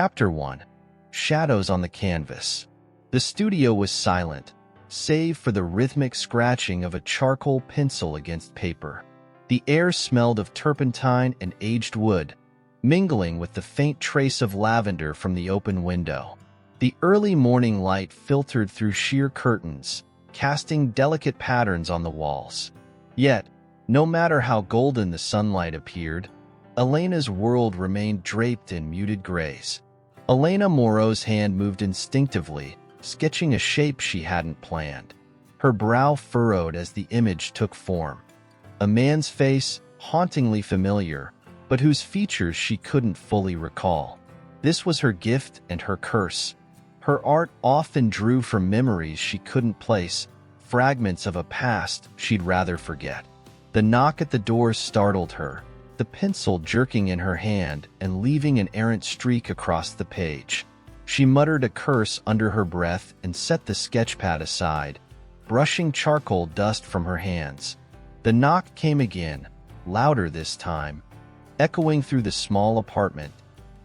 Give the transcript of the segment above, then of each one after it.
Chapter 1. Shadows on the Canvas. The studio was silent, save for the rhythmic scratching of a charcoal pencil against paper. The air smelled of turpentine and aged wood, mingling with the faint trace of lavender from the open window. The early morning light filtered through sheer curtains, casting delicate patterns on the walls. Yet, no matter how golden the sunlight appeared, Elena's world remained draped in muted grays. Elena Moreau's hand moved instinctively, sketching a shape she hadn't planned. Her brow furrowed as the image took form. A man's face, hauntingly familiar, but whose features she couldn't fully recall. This was her gift and her curse. Her art often drew from memories she couldn't place, fragments of a past she'd rather forget. The knock at the door startled her, the pencil jerking in her hand and leaving an errant streak across the page. She muttered a curse under her breath and set the sketchpad aside, brushing charcoal dust from her hands. The knock came again, louder this time, echoing through the small apartment.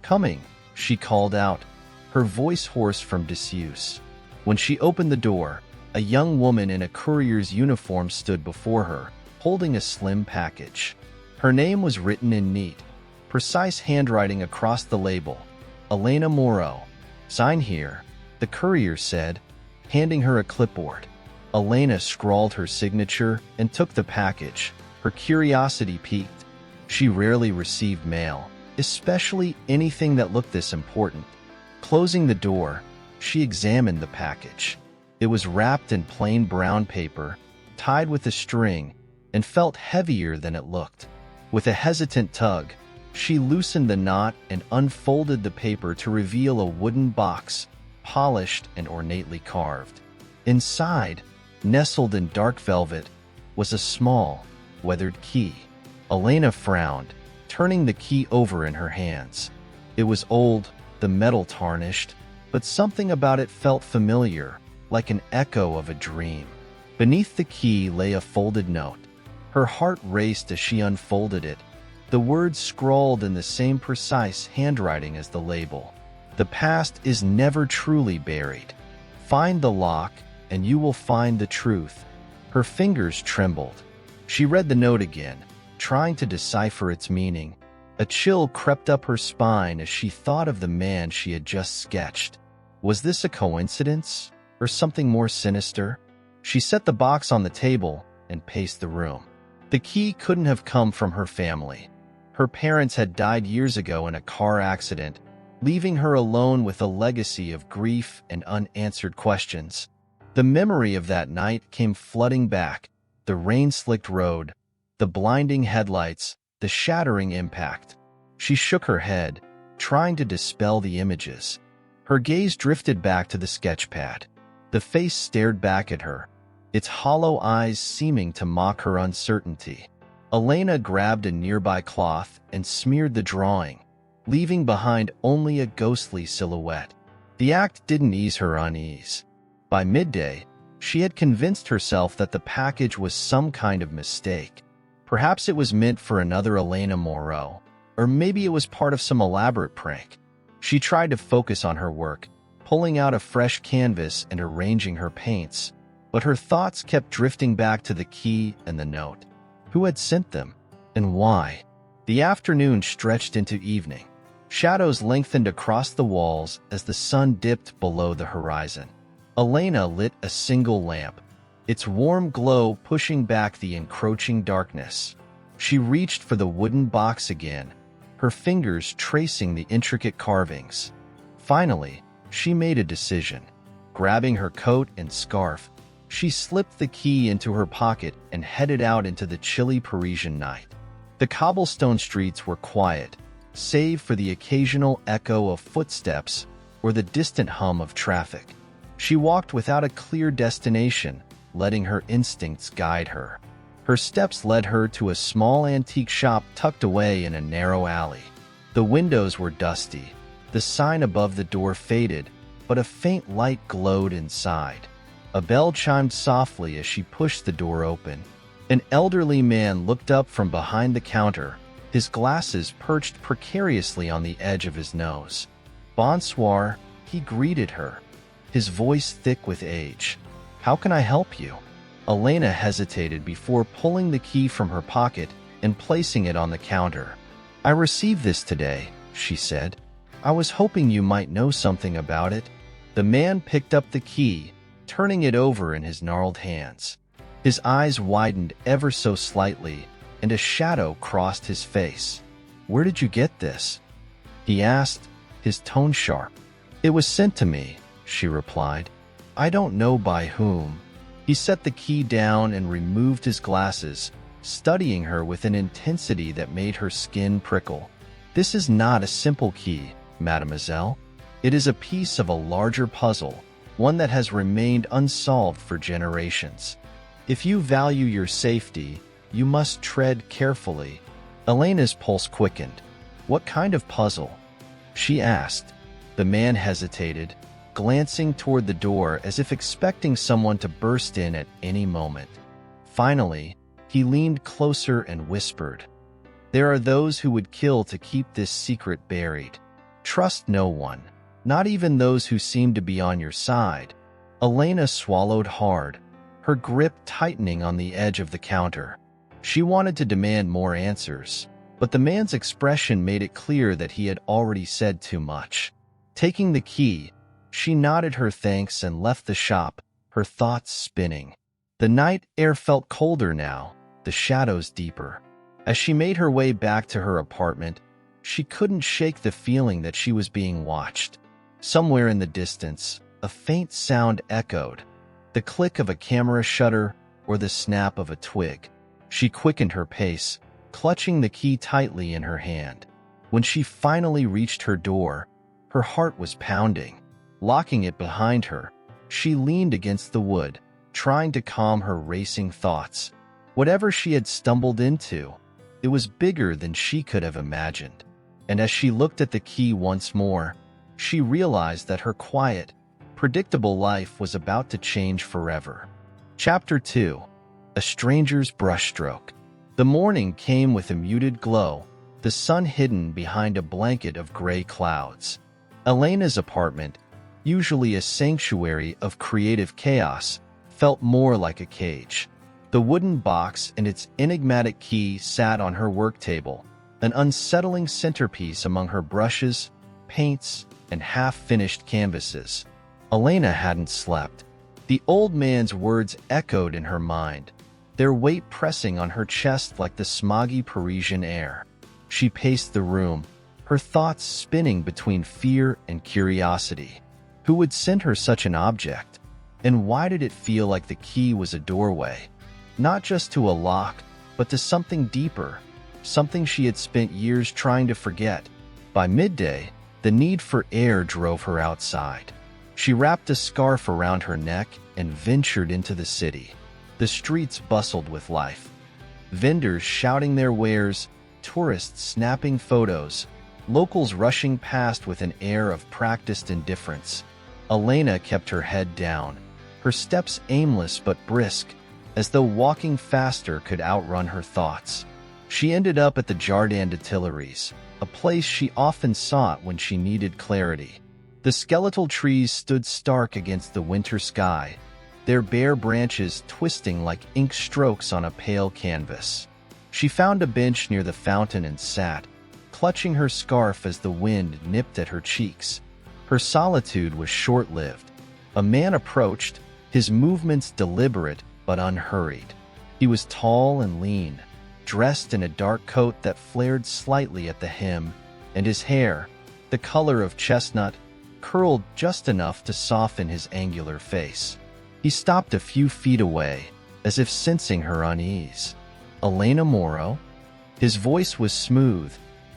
"Coming," she called out, her voice hoarse from disuse. When she opened the door, a young woman in a courier's uniform stood before her, holding a slim package. Her name was written in neat, precise handwriting across the label. "Elena Moreau. Sign here," the courier said, handing her a clipboard. Elena scrawled her signature and took the package. Her curiosity piqued. She rarely received mail, especially anything that looked this important. Closing the door, she examined the package. It was wrapped in plain brown paper, tied with a string, and felt heavier than it looked. With a hesitant tug, she loosened the knot and unfolded the paper to reveal a wooden box, polished and ornately carved. Inside, nestled in dark velvet, was a small, weathered key. Elena frowned, turning the key over in her hands. It was old, the metal tarnished, but something about it felt familiar, like an echo of a dream. Beneath the key lay a folded note. Her heart raced as she unfolded it, the words scrawled in the same precise handwriting as the label. "The past is never truly buried. Find the lock, and you will find the truth." Her fingers trembled. She read the note again, trying to decipher its meaning. A chill crept up her spine as she thought of the man she had just sketched. Was this a coincidence, or something more sinister? She set the box on the table and paced the room. The key couldn't have come from her family. Her parents had died years ago in a car accident, leaving her alone with a legacy of grief and unanswered questions. The memory of that night came flooding back, the rain-slicked road, the blinding headlights, the shattering impact. She shook her head, trying to dispel the images. Her gaze drifted back to the sketchpad. The face stared back at her, its hollow eyes seeming to mock her uncertainty. Elena grabbed a nearby cloth and smeared the drawing, leaving behind only a ghostly silhouette. The act didn't ease her unease. By midday, she had convinced herself that the package was some kind of mistake. Perhaps it was meant for another Elena Moreau, or maybe it was part of some elaborate prank. She tried to focus on her work, pulling out a fresh canvas and arranging her paints, but her thoughts kept drifting back to the key and the note. Who had sent them, and why? The afternoon stretched into evening. Shadows lengthened across the walls as the sun dipped below the horizon. Elena lit a single lamp, its warm glow pushing back the encroaching darkness. She reached for the wooden box again, her fingers tracing the intricate carvings. Finally, she made a decision. Grabbing her coat and scarf, she slipped the key into her pocket and headed out into the chilly Parisian night. The cobblestone streets were quiet, save for the occasional echo of footsteps or the distant hum of traffic. She walked without a clear destination, letting her instincts guide her. Her steps led her to a small antique shop tucked away in a narrow alley. The windows were dusty, the sign above the door faded, but a faint light glowed inside. A bell chimed softly as she pushed the door open. An elderly man looked up from behind the counter, his glasses perched precariously on the edge of his nose. Bonsoir, he greeted her, his voice thick with age. How can I help you? Elena hesitated before pulling the key from her pocket and placing it on the counter. I received this today, she said. I was hoping you might know something about it. The man picked up the key, turning it over in his gnarled hands. His eyes widened ever so slightly, and a shadow crossed his face. Where did you get this? He asked, his tone sharp. It was sent to me, she replied. I don't know by whom. He set the key down and removed his glasses, studying her with an intensity that made her skin prickle. This is not a simple key, mademoiselle. It is a piece of a larger puzzle, one that has remained unsolved for generations. If you value your safety, you must tread carefully. Elena's pulse quickened. What kind of puzzle? She asked. The man hesitated, glancing toward the door as if expecting someone to burst in at any moment. Finally, he leaned closer and whispered, There are those who would kill to keep this secret buried. Trust no one, not even those who seem to be on your side. Elena swallowed hard, her grip tightening on the edge of the counter. She wanted to demand more answers, but the man's expression made it clear that he had already said too much. Taking the key, she nodded her thanks and left the shop, her thoughts spinning. The night air felt colder now, the shadows deeper. As she made her way back to her apartment, she couldn't shake the feeling that she was being watched. Somewhere in the distance, a faint sound echoed, the click of a camera shutter or the snap of a twig. She quickened her pace, clutching the key tightly in her hand. When she finally reached her door, her heart was pounding. Locking it behind her, she leaned against the wood, trying to calm her racing thoughts. Whatever she had stumbled into, it was bigger than she could have imagined. And as she looked at the key once more, she realized that her quiet, predictable life was about to change forever. Chapter 2. A Stranger's Brushstroke. The morning came with a muted glow, the sun hidden behind a blanket of gray clouds. Elena's apartment, usually a sanctuary of creative chaos, felt more like a cage. The wooden box and its enigmatic key sat on her work table, an unsettling centerpiece among her brushes, paints, and half-finished canvases. Elena hadn't slept. The old man's words echoed in her mind, their weight pressing on her chest like the smoggy Parisian air. She paced the room, her thoughts spinning between fear and curiosity. Who would send her such an object? And why did it feel like the key was a doorway? Not just to a lock, but to something deeper, something she had spent years trying to forget. By midday, the need for air drove her outside. She wrapped a scarf around her neck and ventured into the city. The streets bustled with life. Vendors shouting their wares, tourists snapping photos, locals rushing past with an air of practiced indifference. Elena kept her head down, her steps aimless but brisk, as though walking faster could outrun her thoughts. She ended up at the Jardin des Tuileries, a place she often sought when she needed clarity. The skeletal trees stood stark against the winter sky, their bare branches twisting like ink strokes on a pale canvas. She found a bench near the fountain and sat, clutching her scarf as the wind nipped at her cheeks. Her solitude was short-lived. A man approached, his movements deliberate but unhurried. He was tall and lean, dressed in a dark coat that flared slightly at the hem, and his hair, the color of chestnut, curled just enough to soften his angular face. He stopped a few feet away, as if sensing her unease. Elena Moro? His voice was smooth,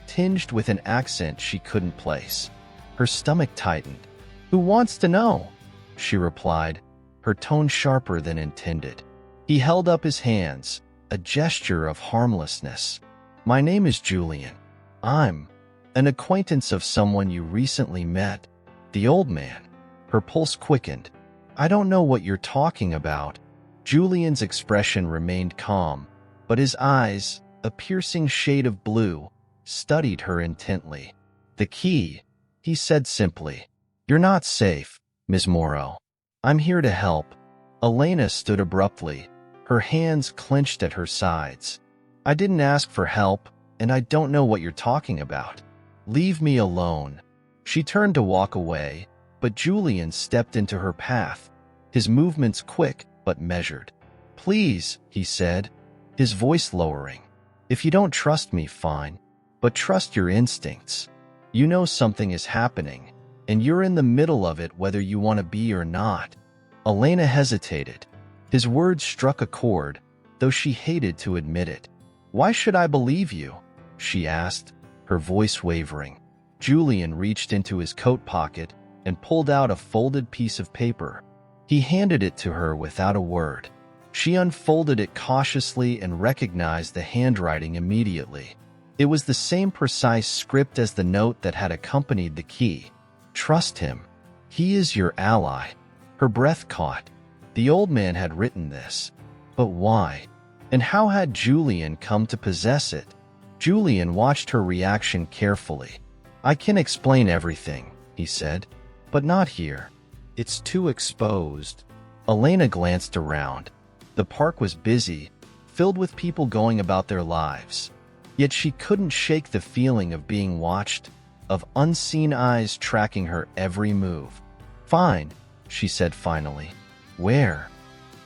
tinged with an accent she couldn't place. Her stomach tightened. Who wants to know? She replied, her tone sharper than intended. He held up his hands, a gesture of harmlessness. My name is Julian. I'm an acquaintance of someone you recently met. The old man. Her pulse quickened. I don't know what you're talking about. Julian's expression remained calm, but his eyes, a piercing shade of blue, studied her intently. The key, He said simply, "You're not safe, Ms. Morrow. I'm here to help." Elena stood abruptly, her hands clenched at her sides. "I didn't ask for help, and I don't know what you're talking about. Leave me alone." She turned to walk away, but Julian stepped into her path, his movements quick but measured. "Please," he said, his voice lowering. "If you don't trust me, fine, but trust your instincts. You know something is happening, and you're in the middle of it whether you want to be or not." Elena hesitated. His words struck a chord, though she hated to admit it. "Why should I believe you?" she asked, her voice wavering. Julian reached into his coat pocket and pulled out a folded piece of paper. He handed it to her without a word. She unfolded it cautiously and recognized the handwriting immediately. It was the same precise script as the note that had accompanied the key. "Trust him. He is your ally." Her breath caught. The old man had written this. But why? And how had Julian come to possess it? Julian watched her reaction carefully. "I can explain everything," he said, "but not here. It's too exposed." Elena glanced around. The park was busy, filled with people going about their lives. Yet she couldn't shake the feeling of being watched, of unseen eyes tracking her every move. "Fine," she said finally. "Where?"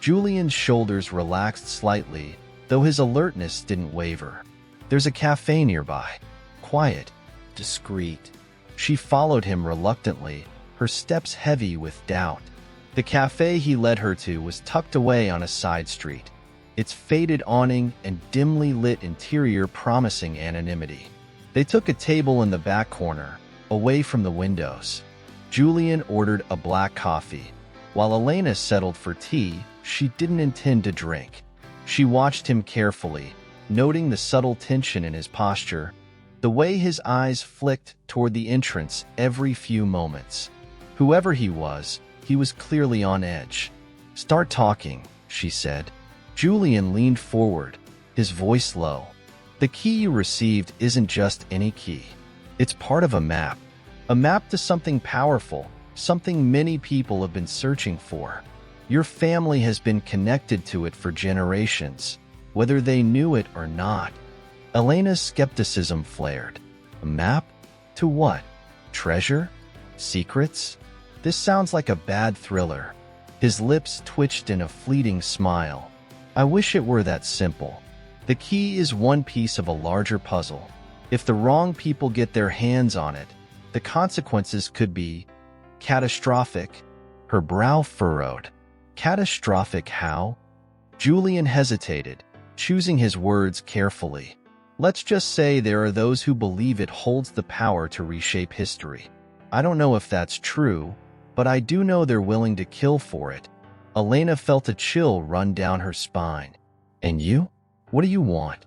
Julian's shoulders relaxed slightly, though his alertness didn't waver. "There's a cafe nearby. Quiet, discreet." She followed him reluctantly, her steps heavy with doubt. The cafe he led her to was tucked away on a side street, its faded awning and dimly lit interior promising anonymity. They took a table in the back corner, away from the windows. Julian ordered a black coffee. While Elena settled for tea, she didn't intend to drink. She watched him carefully, noting the subtle tension in his posture, the way his eyes flicked toward the entrance every few moments. Whoever he was clearly on edge. "Start talking," she said. Julian leaned forward, his voice low. "The key you received isn't just any key. It's part of a map to something powerful, something many people have been searching for. Your family has been connected to it for generations, whether they knew it or not." Elena's skepticism flared. "A map? To what? Treasure? Secrets? This sounds like a bad thriller." His lips twitched in a fleeting smile. "I wish it were that simple. The key is one piece of a larger puzzle. If the wrong people get their hands on it, the consequences could be catastrophic." Her brow furrowed. "Catastrophic how?" Julian hesitated, choosing his words carefully. "Let's just say there are those who believe it holds the power to reshape history. I don't know if that's true, but I do know they're willing to kill for it." Elena felt a chill run down her spine. "And you? What do you want?"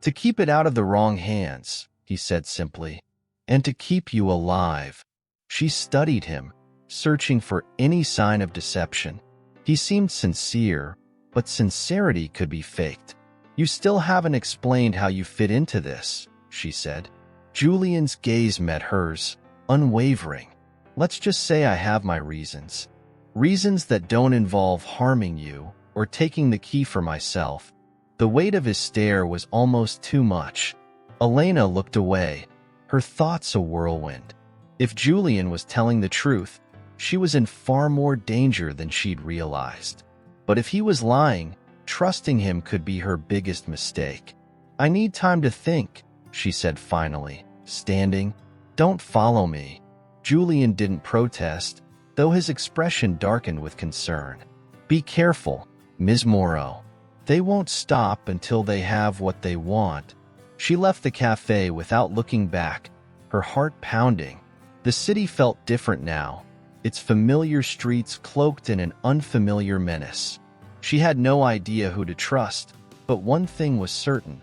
"To keep it out of the wrong hands," he said simply. "And to keep you alive." She studied him, searching for any sign of deception. He seemed sincere, but sincerity could be faked. "You still haven't explained how you fit into this," she said. Julian's gaze met hers, unwavering. "Let's just say I have my reasons. Reasons that don't involve harming you or taking the key for myself." The weight of his stare was almost too much. Elena looked away, her thoughts a whirlwind. If Julian was telling the truth, she was in far more danger than she'd realized. But if he was lying, trusting him could be her biggest mistake. "I need time to think," she said finally, standing. "Don't follow me." Julian didn't protest, though his expression darkened with concern. "Be careful, Ms. Morrow. They won't stop until they have what they want." She left the cafe without looking back, her heart pounding. The city felt different now, its familiar streets cloaked in an unfamiliar menace. She had no idea who to trust, but one thing was certain.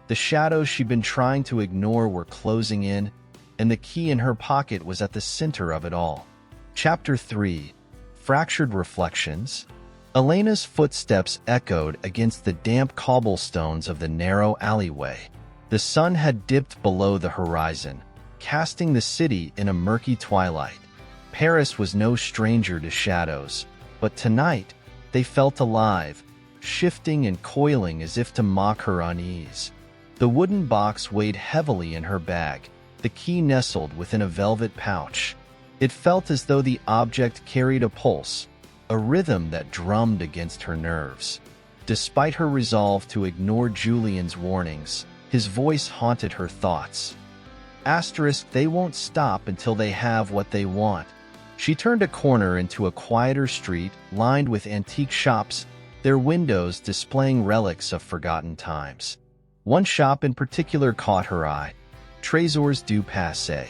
The shadows she'd been trying to ignore were closing in, and the key in her pocket was at the center of it all. Chapter 3. Fractured Reflections. Elena's footsteps echoed against the damp cobblestones of the narrow alleyway. The sun had dipped below the horizon, casting the city in a murky twilight. Paris was no stranger to shadows, but tonight they felt alive, shifting and coiling as if to mock her unease. The wooden box weighed heavily in her bag, the key nestled within a velvet pouch. It felt as though the object carried a pulse, a rhythm that drummed against her nerves. Despite her resolve to ignore Julian's warnings, his voice haunted her thoughts. They won't stop until they have what they want. She turned a corner into a quieter street lined with antique shops, their windows displaying relics of forgotten times. One shop in particular caught her eye, Trésors du Passé.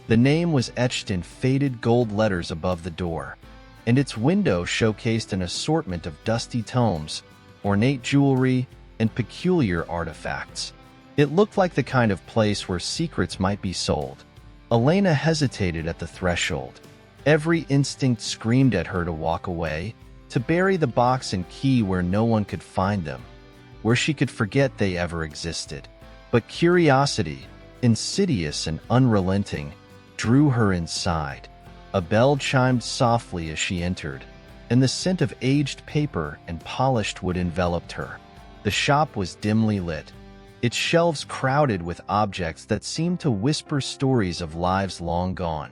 The name was etched in faded gold letters above the door, and its window showcased an assortment of dusty tomes, ornate jewelry, and peculiar artifacts. It looked like the kind of place where secrets might be sold. Elena hesitated at the threshold. Every instinct screamed at her to walk away, to bury the box and key where no one could find them, where she could forget they ever existed. But curiosity, insidious and unrelenting, drew her inside. A bell chimed softly as she entered, and the scent of aged paper and polished wood enveloped her. The shop was dimly lit, its shelves crowded with objects that seemed to whisper stories of lives long gone.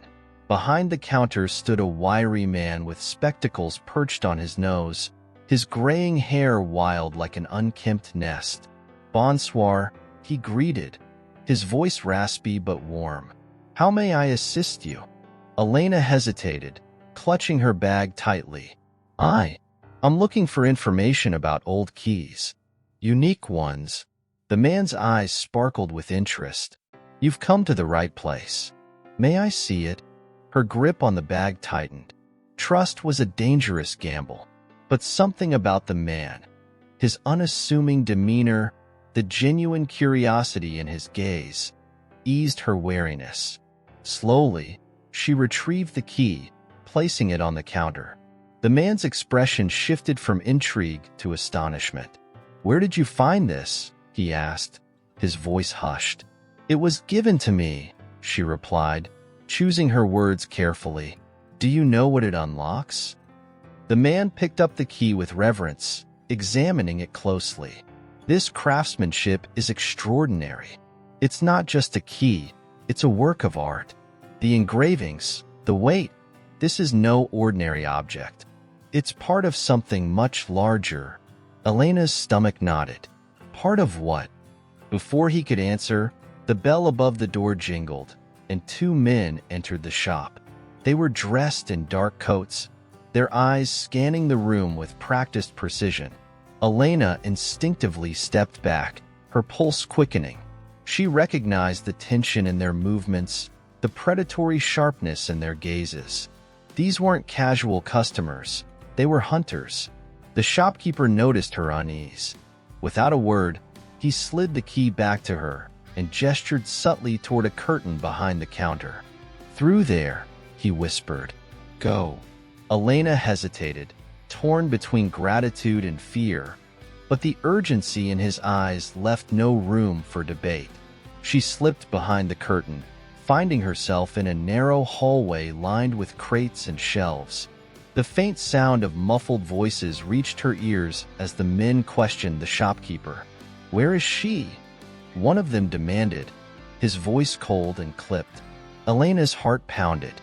Behind the counter stood a wiry man with spectacles perched on his nose, his graying hair wild like an unkempt nest. "Bonsoir," he greeted, his voice raspy but warm. "How may I assist you?" Elena hesitated, clutching her bag tightly. I'm looking for information about old keys. Unique ones." The man's eyes sparkled with interest. "You've come to the right place. May I see it?" Her grip on the bag tightened. Trust was a dangerous gamble, but something about the man, his unassuming demeanor, the genuine curiosity in his gaze, eased her wariness. Slowly, she retrieved the key, placing it on the counter. The man's expression shifted from intrigue to astonishment. "Where did you find this?" he asked, his voice hushed. "It was given to me," she replied, choosing her words carefully. "Do you know what it unlocks?" The man picked up the key with reverence, examining it closely. "This craftsmanship is extraordinary. It's not just a key, it's a work of art. The engravings, the weight, this is no ordinary object. It's part of something much larger." Elena's stomach nodded. "Part of what?" Before he could answer, the bell above the door jingled, and two men entered the shop. They were dressed in dark coats, their eyes scanning the room with practiced precision. Elena instinctively stepped back, her pulse quickening. She recognized the tension in their movements, the predatory sharpness in their gazes. These weren't casual customers, they were hunters. The shopkeeper noticed her unease. Without a word, he slid the key back to her and gestured subtly toward a curtain behind the counter. "Through there," he whispered. "Go." Elena hesitated, torn between gratitude and fear, but the urgency in his eyes left no room for debate. She slipped behind the curtain, finding herself in a narrow hallway lined with crates and shelves. The faint sound of muffled voices reached her ears as the men questioned the shopkeeper. "Where is she?" one of them demanded, his voice cold and clipped. Elena's heart pounded.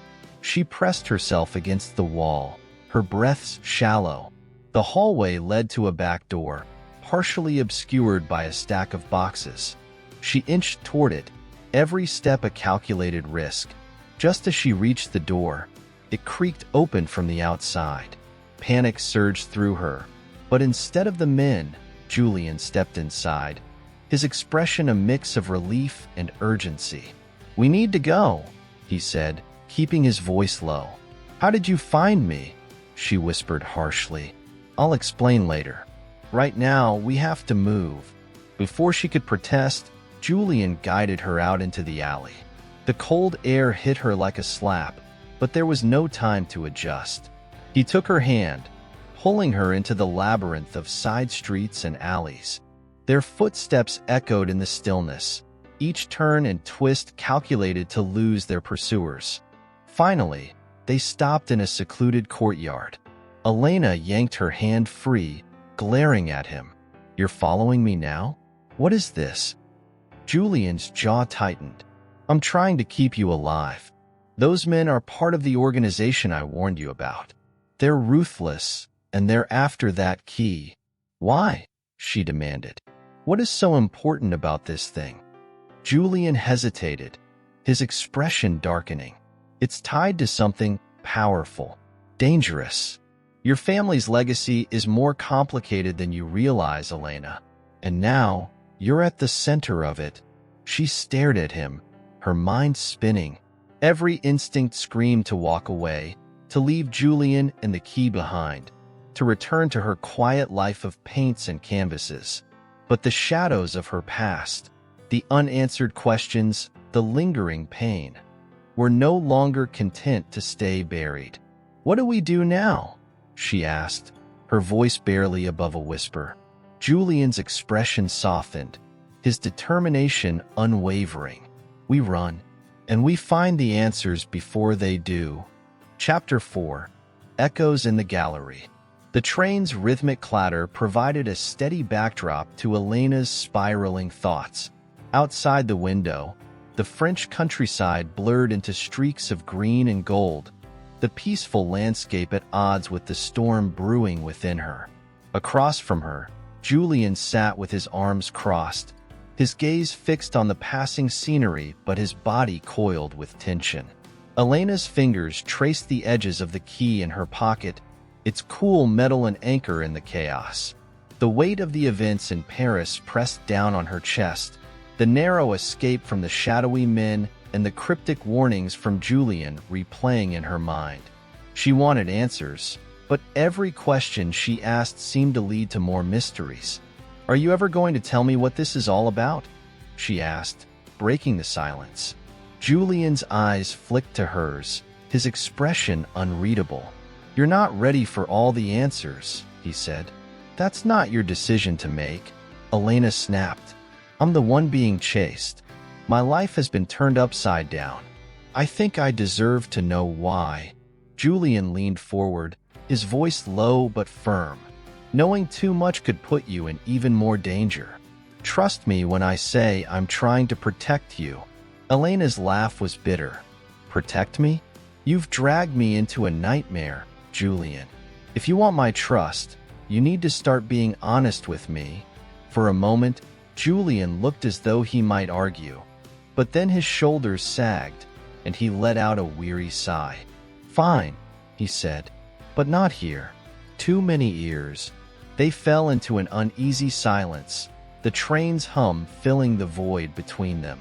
She pressed herself against the wall, her breaths shallow. The hallway led to a back door, partially obscured by a stack of boxes. She inched toward it, every step a calculated risk. Just as she reached the door, it creaked open from the outside. Panic surged through her, but instead of the men, Julian stepped inside, his expression a mix of relief and urgency. "We need to go," he said, keeping his voice low. "How did you find me?" she whispered harshly. "I'll explain later. Right now, we have to move." Before she could protest, Julian guided her out into the alley. The cold air hit her like a slap, but there was no time to adjust. He took her hand, pulling her into the labyrinth of side streets and alleys. Their footsteps echoed in the stillness, each turn and twist calculated to lose their pursuers. Finally, they stopped in a secluded courtyard. Elena yanked her hand free, glaring at him. "You're following me now? What is this?" Julian's jaw tightened. "I'm trying to keep you alive. Those men are part of the organization I warned you about. They're ruthless, and they're after that key." "Why?" she demanded. "What is so important about this thing?" Julian hesitated, his expression darkening. "It's tied to something powerful, dangerous. Your family's legacy is more complicated than you realize, Elena. And now, you're at the center of it." She stared at him, her mind spinning. Every instinct screamed to walk away, to leave Julian and the key behind, to return to her quiet life of paints and canvases. But the shadows of her past, the unanswered questions, the lingering pain, were no longer content to stay buried. "What do we do now?" she asked, her voice barely above a whisper. Julian's expression softened, his determination unwavering. "We run, and we find the answers before they do." Chapter 4. Echoes in the Gallery. The train's rhythmic clatter provided a steady backdrop to Elena's spiraling thoughts. Outside the window, the French countryside blurred into streaks of green and gold, the peaceful landscape at odds with the storm brewing within her. Across from her, Julian sat with his arms crossed, his gaze fixed on the passing scenery but his body coiled with tension. Elena's fingers traced the edges of the key in her pocket, its cool metal an anchor in the chaos. The weight of the events in Paris pressed down on her chest, the narrow escape from the shadowy men and the cryptic warnings from Julian replaying in her mind. She wanted answers, but every question she asked seemed to lead to more mysteries. "Are you ever going to tell me what this is all about?" she asked, breaking the silence. Julian's eyes flicked to hers, his expression unreadable. "You're not ready for all the answers," he said. "That's not your decision to make," Elena snapped. "I'm the one being chased. My life has been turned upside down. I think I deserve to know why." Julian leaned forward, his voice low but firm. "Knowing too much could put you in even more danger. Trust me when I say I'm trying to protect you." Elena's laugh was bitter. "Protect me? You've dragged me into a nightmare, Julian. If you want my trust, you need to start being honest with me." For a moment, Julian looked as though he might argue. But then his shoulders sagged, and he let out a weary sigh. "Fine," he said, "but not here." Too many ears. They fell into an uneasy silence, the train's hum filling the void between them.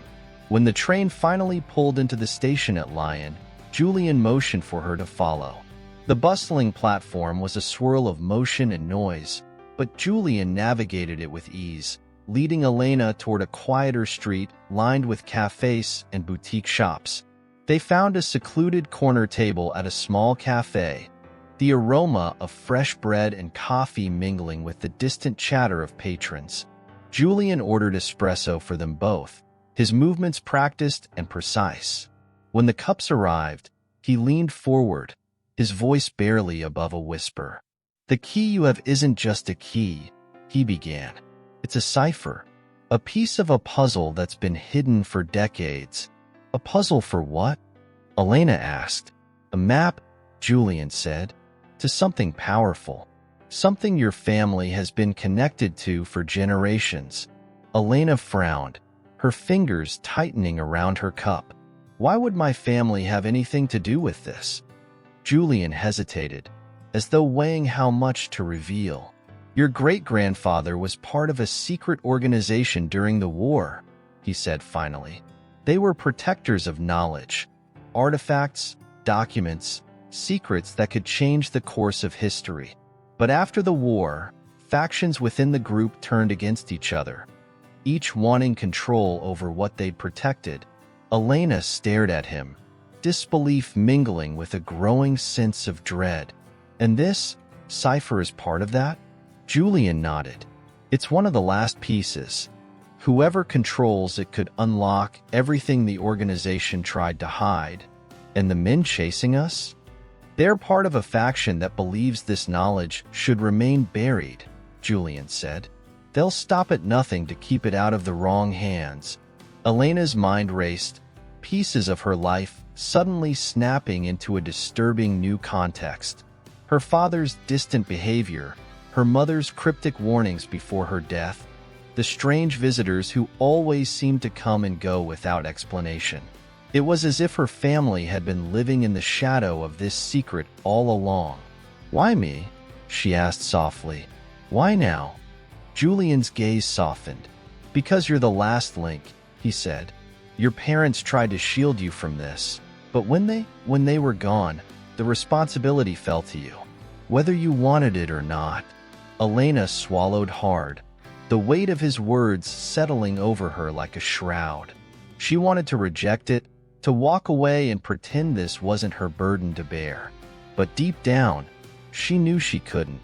When the train finally pulled into the station at Lyon, Julian motioned for her to follow. The bustling platform was a swirl of motion and noise, but Julian navigated it with ease, leading Elena toward a quieter street lined with cafes and boutique shops. They found a secluded corner table at a small cafe, the aroma of fresh bread and coffee mingling with the distant chatter of patrons. Julian ordered espresso for them both, his movements practiced and precise. When the cups arrived, he leaned forward, his voice barely above a whisper. "The key you have isn't just a key," he began. "It's a cipher, a piece of a puzzle that's been hidden for decades." "A puzzle for what?" Elena asked. "A map," Julian said, "to something powerful, something your family has been connected to for generations." Elena frowned, her fingers tightening around her cup. "Why would my family have anything to do with this?" Julian hesitated, as though weighing how much to reveal. "Your great-grandfather was part of a secret organization during the war," he said finally. "They were protectors of knowledge, artifacts, documents, secrets that could change the course of history. But after the war, factions within the group turned against each other, each wanting control over what they'd protected." Elena stared at him, disbelief mingling with a growing sense of dread. "And this cipher is part of that?" Julian nodded. "It's one of the last pieces. Whoever controls it could unlock everything the organization tried to hide. And the men chasing us? They're part of a faction that believes this knowledge should remain buried, Julian said. They'll stop at nothing to keep it out of the wrong hands. Elena's mind raced, pieces of her life suddenly snapping into a disturbing new context. Her father's distant behavior, her mother's cryptic warnings before her death, the strange visitors who always seemed to come and go without explanation. It was as if her family had been living in the shadow of this secret all along. "Why me?" she asked softly. "Why now?" Julian's gaze softened. "Because you're the last link," he said. "Your parents tried to shield you from this, but when they were gone, the responsibility fell to you, whether you wanted it or not." Elena swallowed hard, the weight of his words settling over her like a shroud. She wanted to reject it, to walk away and pretend this wasn't her burden to bear. But deep down, she knew she couldn't.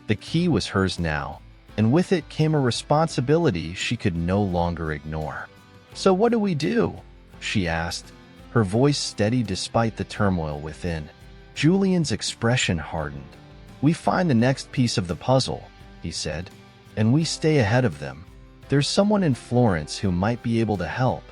The key was hers now, and with it came a responsibility she could no longer ignore. "So what do we do?" she asked, her voice steady despite the turmoil within. Julian's expression hardened. "We find the next piece of the puzzle," he said, "and we stay ahead of them. There's someone in Florence who might be able to help."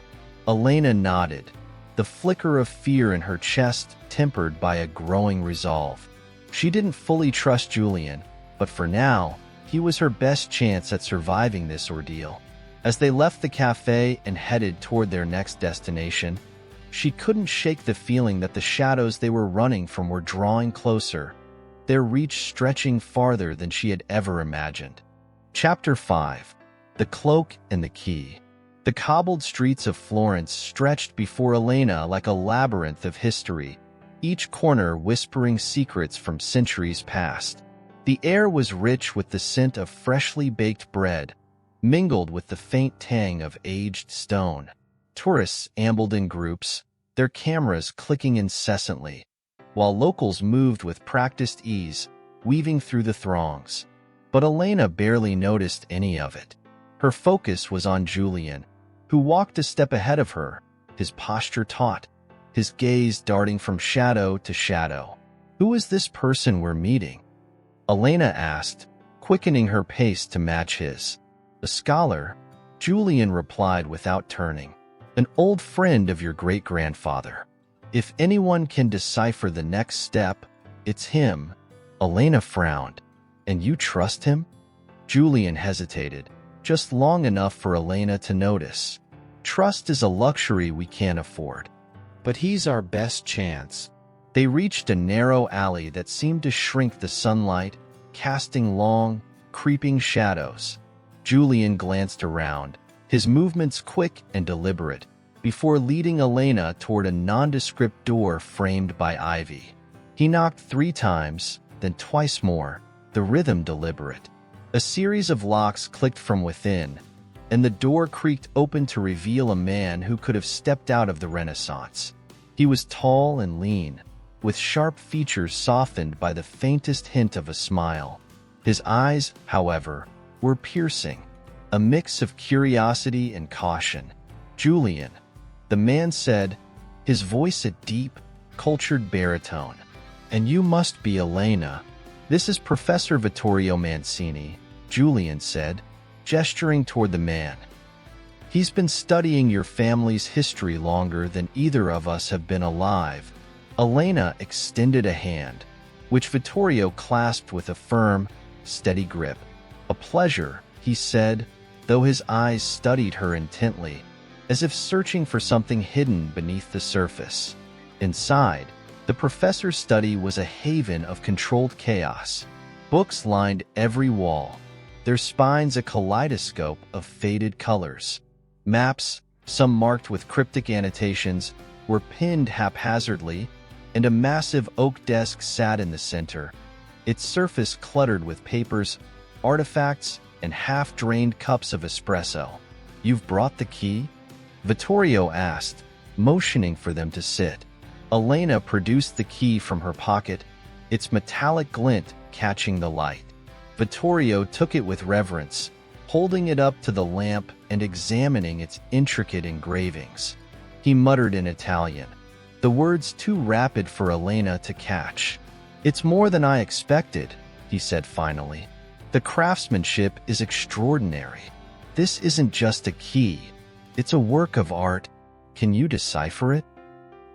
Elena nodded, the flicker of fear in her chest tempered by a growing resolve. She didn't fully trust Julian, but for now, he was her best chance at surviving this ordeal. As they left the cafe and headed toward their next destination, she couldn't shake the feeling that the shadows they were running from were drawing closer, their reach stretching farther than she had ever imagined. Chapter 5. The Cloak and the Key. The cobbled streets of Florence stretched before Elena like a labyrinth of history, each corner whispering secrets from centuries past. The air was rich with the scent of freshly baked bread, mingled with the faint tang of aged stone. Tourists ambled in groups, their cameras clicking incessantly, while locals moved with practiced ease, weaving through the throngs. But Elena barely noticed any of it. Her focus was on Julian, who walked a step ahead of her, his posture taut, his gaze darting from shadow to shadow. "Who is this person we're meeting?" Elena asked, quickening her pace to match his. "A scholar," Julian replied without turning. "An old friend of your great-grandfather. If anyone can decipher the next step, it's him." Elena frowned. "And you trust him?" Julian hesitated, just long enough for Elena to notice. "Trust is a luxury we can't afford. But he's our best chance." They reached a narrow alley that seemed to shrink the sunlight, casting long, creeping shadows. Julian glanced around, his movements quick and deliberate, before leading Elena toward a nondescript door framed by ivy. He knocked 3 times, then twice more, the rhythm deliberate. A series of locks clicked from within, and the door creaked open to reveal a man who could have stepped out of the Renaissance. He was tall and lean, with sharp features softened by the faintest hint of a smile. His eyes, however, were piercing, a mix of curiosity and caution. "Julian," the man said, his voice a deep, cultured baritone. "And you must be Elena. This is Professor Vittorio Mancini," Julian said, gesturing toward the man. "He's been studying your family's history longer than either of us have been alive." Elena extended a hand, which Vittorio clasped with a firm, steady grip. "A pleasure," he said, though his eyes studied her intently, as if searching for something hidden beneath the surface. Inside, the professor's study was a haven of controlled chaos. Books lined every wall, their spines a kaleidoscope of faded colors. Maps, some marked with cryptic annotations, were pinned haphazardly, and a massive oak desk sat in the center, its surface cluttered with papers, artifacts, and half-drained cups of espresso. "You've brought the key?" Vittorio asked, motioning for them to sit. Elena produced the key from her pocket, its metallic glint catching the light. Vittorio took it with reverence, holding it up to the lamp and examining its intricate engravings. He muttered in Italian, the words too rapid for Elena to catch. "It's more than I expected," he said finally. "The craftsmanship is extraordinary. This isn't just a key. It's a work of art. Can you decipher it?"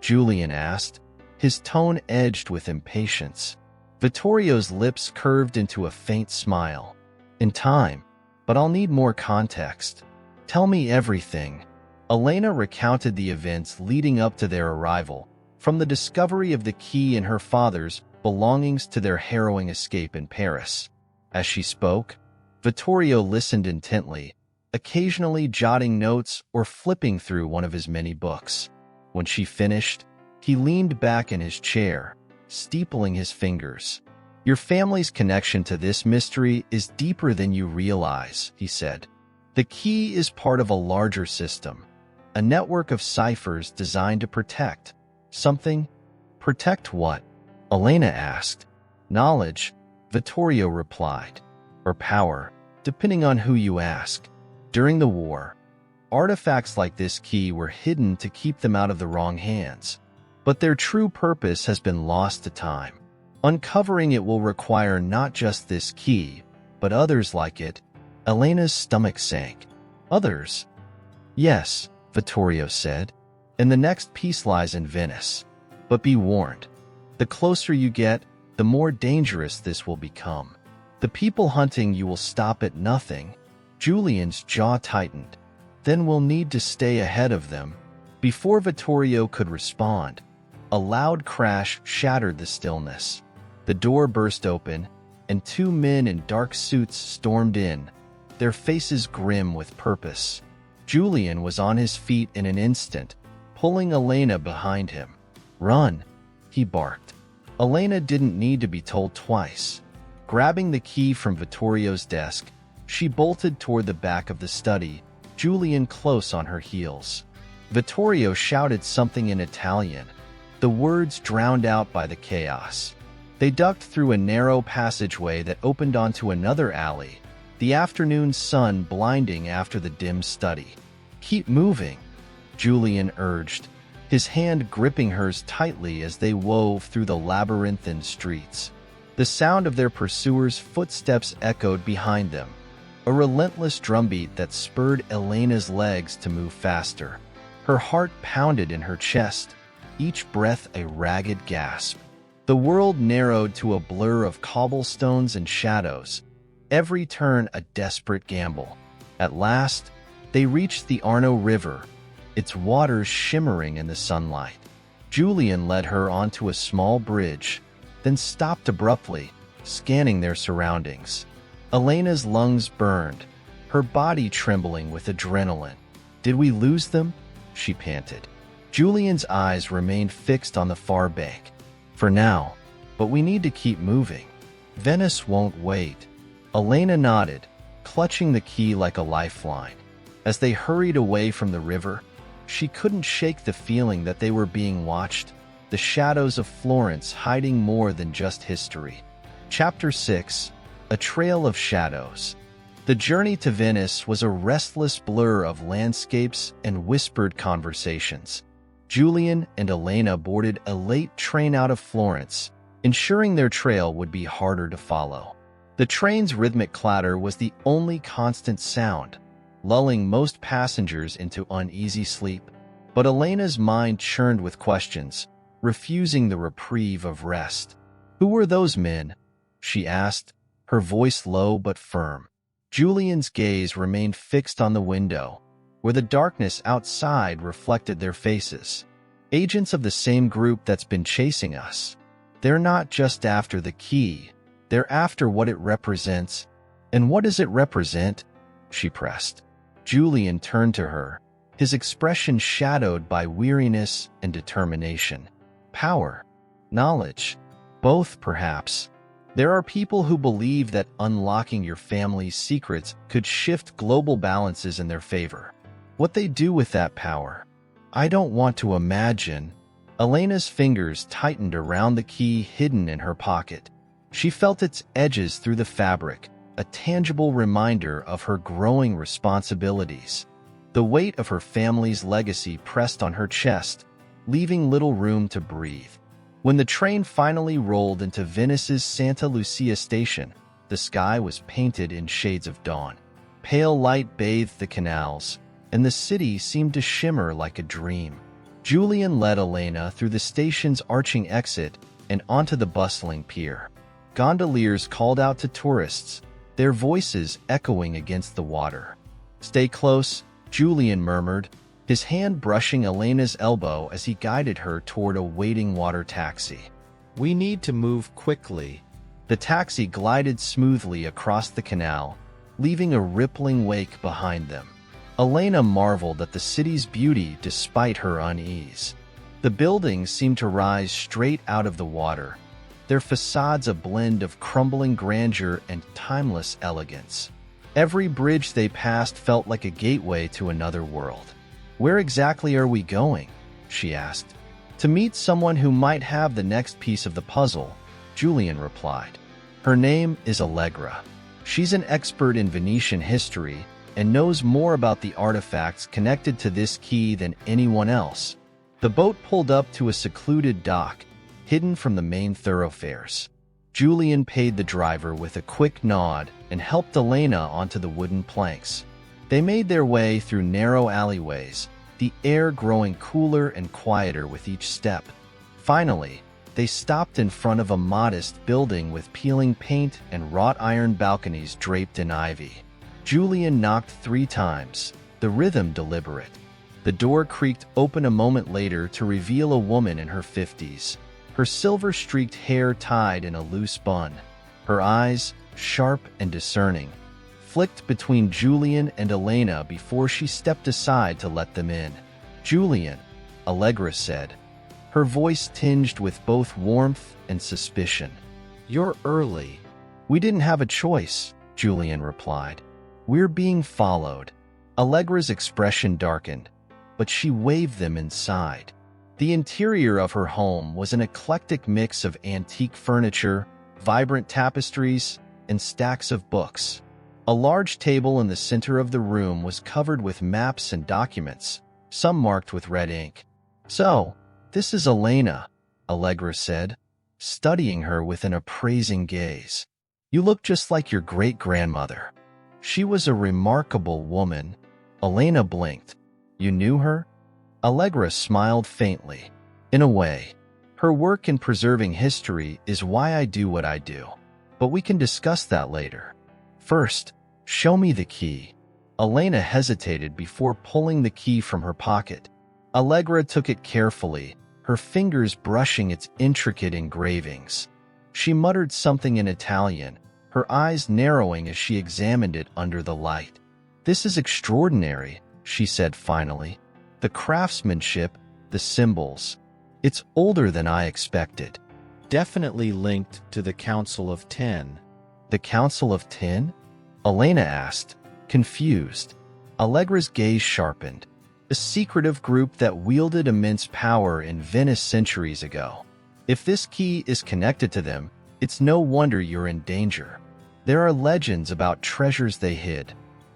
Julian asked, his tone edged with impatience. Vittorio's lips curved into a faint smile. "In time, but I'll need more context. Tell me everything." Elena recounted the events leading up to their arrival, from the discovery of the key in her father's belongings to their harrowing escape in Paris. As she spoke, Vittorio listened intently, occasionally jotting notes or flipping through one of his many books. When she finished, he leaned back in his chair, steepling his fingers. "Your family's connection to this mystery is deeper than you realize," he said. "The key is part of a larger system, a network of ciphers designed to protect something." "Protect what?" Elena asked. "Knowledge," Vittorio replied, "or power, depending on who you ask. During the war, artifacts like this key were hidden to keep them out of the wrong hands, but their true purpose has been lost to time. Uncovering it will require not just this key, but others like it." Elena's stomach sank. "Others?" "Yes," Vittorio said, "and the next piece lies in Venice. But be warned, the closer you get, the more dangerous this will become. The people hunting you will stop at nothing." Julian's jaw tightened. "Then we'll need to stay ahead of them." Before Vittorio could respond, a loud crash shattered the stillness. The door burst open, and two men in dark suits stormed in, their faces grim with purpose. Julian was on his feet in an instant, pulling Elena behind him. "Run!" he barked. Elena didn't need to be told twice. Grabbing the key from Vittorio's desk, she bolted toward the back of the study, Julian close on her heels. Vittorio shouted something in Italian, the words drowned out by the chaos. They ducked through a narrow passageway that opened onto another alley, the afternoon sun blinding after the dim study. "Keep moving," Julian urged, his hand gripping hers tightly as they wove through the labyrinthine streets. The sound of their pursuers' footsteps echoed behind them, a relentless drumbeat that spurred Elena's legs to move faster. Her heart pounded in her chest, each breath a ragged gasp. The world narrowed to a blur of cobblestones and shadows, every turn a desperate gamble. At last, they reached the Arno River, its waters shimmering in the sunlight. Julian led her onto a small bridge, then stopped abruptly, scanning their surroundings. Elena's lungs burned, her body trembling with adrenaline. "Did we lose them?" she panted. Julian's eyes remained fixed on the far bank. "For now, but we need to keep moving. Venice won't wait." Elena nodded, clutching the key like a lifeline. As they hurried away from the river, she couldn't shake the feeling that they were being watched, the shadows of Florence hiding more than just history. Chapter 6: A Trail of Shadows. The journey to Venice was a restless blur of landscapes and whispered conversations. Julian and Elena boarded a late train out of Florence, ensuring their trail would be harder to follow. The train's rhythmic clatter was the only constant sound, lulling most passengers into uneasy sleep. But Elena's mind churned with questions, refusing the reprieve of rest. "Who were those men?" she asked, her voice low but firm. Julian's gaze remained fixed on the window, where the darkness outside reflected their faces. "Agents of the same group that's been chasing us. They're not just after the key, they're after what it represents." "And what does it represent?" she pressed. Julian turned to her, his expression shadowed by weariness and determination. "Power. Knowledge. Both, perhaps. There are people who believe that unlocking your family's secrets could shift global balances in their favor. What they do with that power, I don't want to imagine." Elena's fingers tightened around the key hidden in her pocket. She felt its edges through the fabric, a tangible reminder of her growing responsibilities. The weight of her family's legacy pressed on her chest, leaving little room to breathe. When the train finally rolled into Venice's Santa Lucia station, the sky was painted in shades of dawn. Pale light bathed the canals, and the city seemed to shimmer like a dream. Julian led Elena through the station's arching exit and onto the bustling pier. Gondoliers called out to tourists, their voices echoing against the water. "Stay close," Julian murmured, his hand brushing Elena's elbow as he guided her toward a waiting water taxi. "We need to move quickly." The taxi glided smoothly across the canal, leaving a rippling wake behind them. Elena marveled at the city's beauty despite her unease. The buildings seemed to rise straight out of the water, their facades a blend of crumbling grandeur and timeless elegance. Every bridge they passed felt like a gateway to another world. "Where exactly are we going?" she asked. "To meet someone who might have the next piece of the puzzle," Julian replied. "Her name is Allegra. She's an expert in Venetian history and knows more about the artifacts connected to this key than anyone else." The boat pulled up to a secluded dock, hidden from the main thoroughfares. Julian paid the driver with a quick nod and helped Elena onto the wooden planks. They made their way through narrow alleyways, the air growing cooler and quieter with each step. Finally, they stopped in front of a modest building with peeling paint and wrought iron balconies draped in ivy. Julian knocked 3 times, the rhythm deliberate. The door creaked open a moment later to reveal a woman in her 50s, her silver-streaked hair tied in a loose bun. Her eyes, sharp and discerning, flicked between Julian and Elena before she stepped aside to let them in. "Julian," Allegra said, her voice tinged with both warmth and suspicion. "You're early." "We didn't have a choice," Julian replied. "We're being followed." Allegra's expression darkened, but she waved them inside. The interior of her home was an eclectic mix of antique furniture, vibrant tapestries, and stacks of books. A large table in the center of the room was covered with maps and documents, some marked with red ink. "So, this is Elena," Allegra said, studying her with an appraising gaze. "You look just like your great-grandmother." She was a remarkable woman. Elena blinked. "You knew her?" Allegra smiled faintly. "In a way. Her work in preserving history is why I do what I do. But we can discuss that later. First, show me the key." Elena hesitated before pulling the key from her pocket. Allegra took it carefully, her fingers brushing its intricate engravings. She muttered something in Italian, her eyes narrowing as she examined it under the light. "This is extraordinary," she said finally. "The craftsmanship, the symbols. It's older than I expected." "Definitely linked to the Council of 10. "The Council of 10? Elena asked, confused. Allegra's gaze sharpened. "A secretive group that wielded immense power in Venice centuries ago. If this key is connected to them, it's no wonder you're in danger. There are legends about treasures they hid,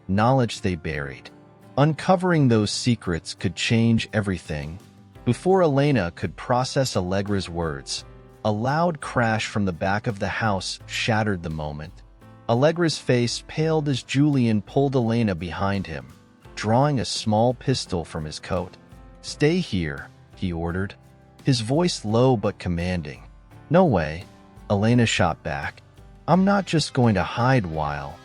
knowledge they buried. Uncovering those secrets could change everything." Before Elena could process Allegra's words, a loud crash from the back of the house shattered the moment. Allegra's face paled as Julian pulled Elena behind him, drawing a small pistol from his coat. "Stay here," he ordered, his voice low but commanding. "No way," Elena shot back. "I'm not just going to hide while—"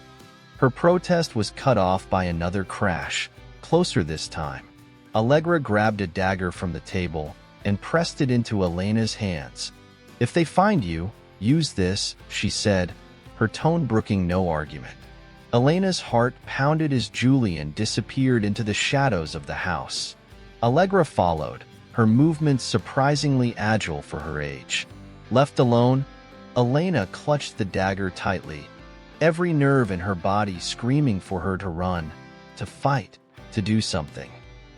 Her protest was cut off by another crash, closer this time. Allegra grabbed a dagger from the table and pressed it into Elena's hands. "If they find you, use this," she said, her tone brooking no argument. Elena's heart pounded as Julian disappeared into the shadows of the house. Allegra followed, her movements surprisingly agile for her age. Left alone, Elena clutched the dagger tightly, every nerve in her body screaming for her to run, to fight, to do something.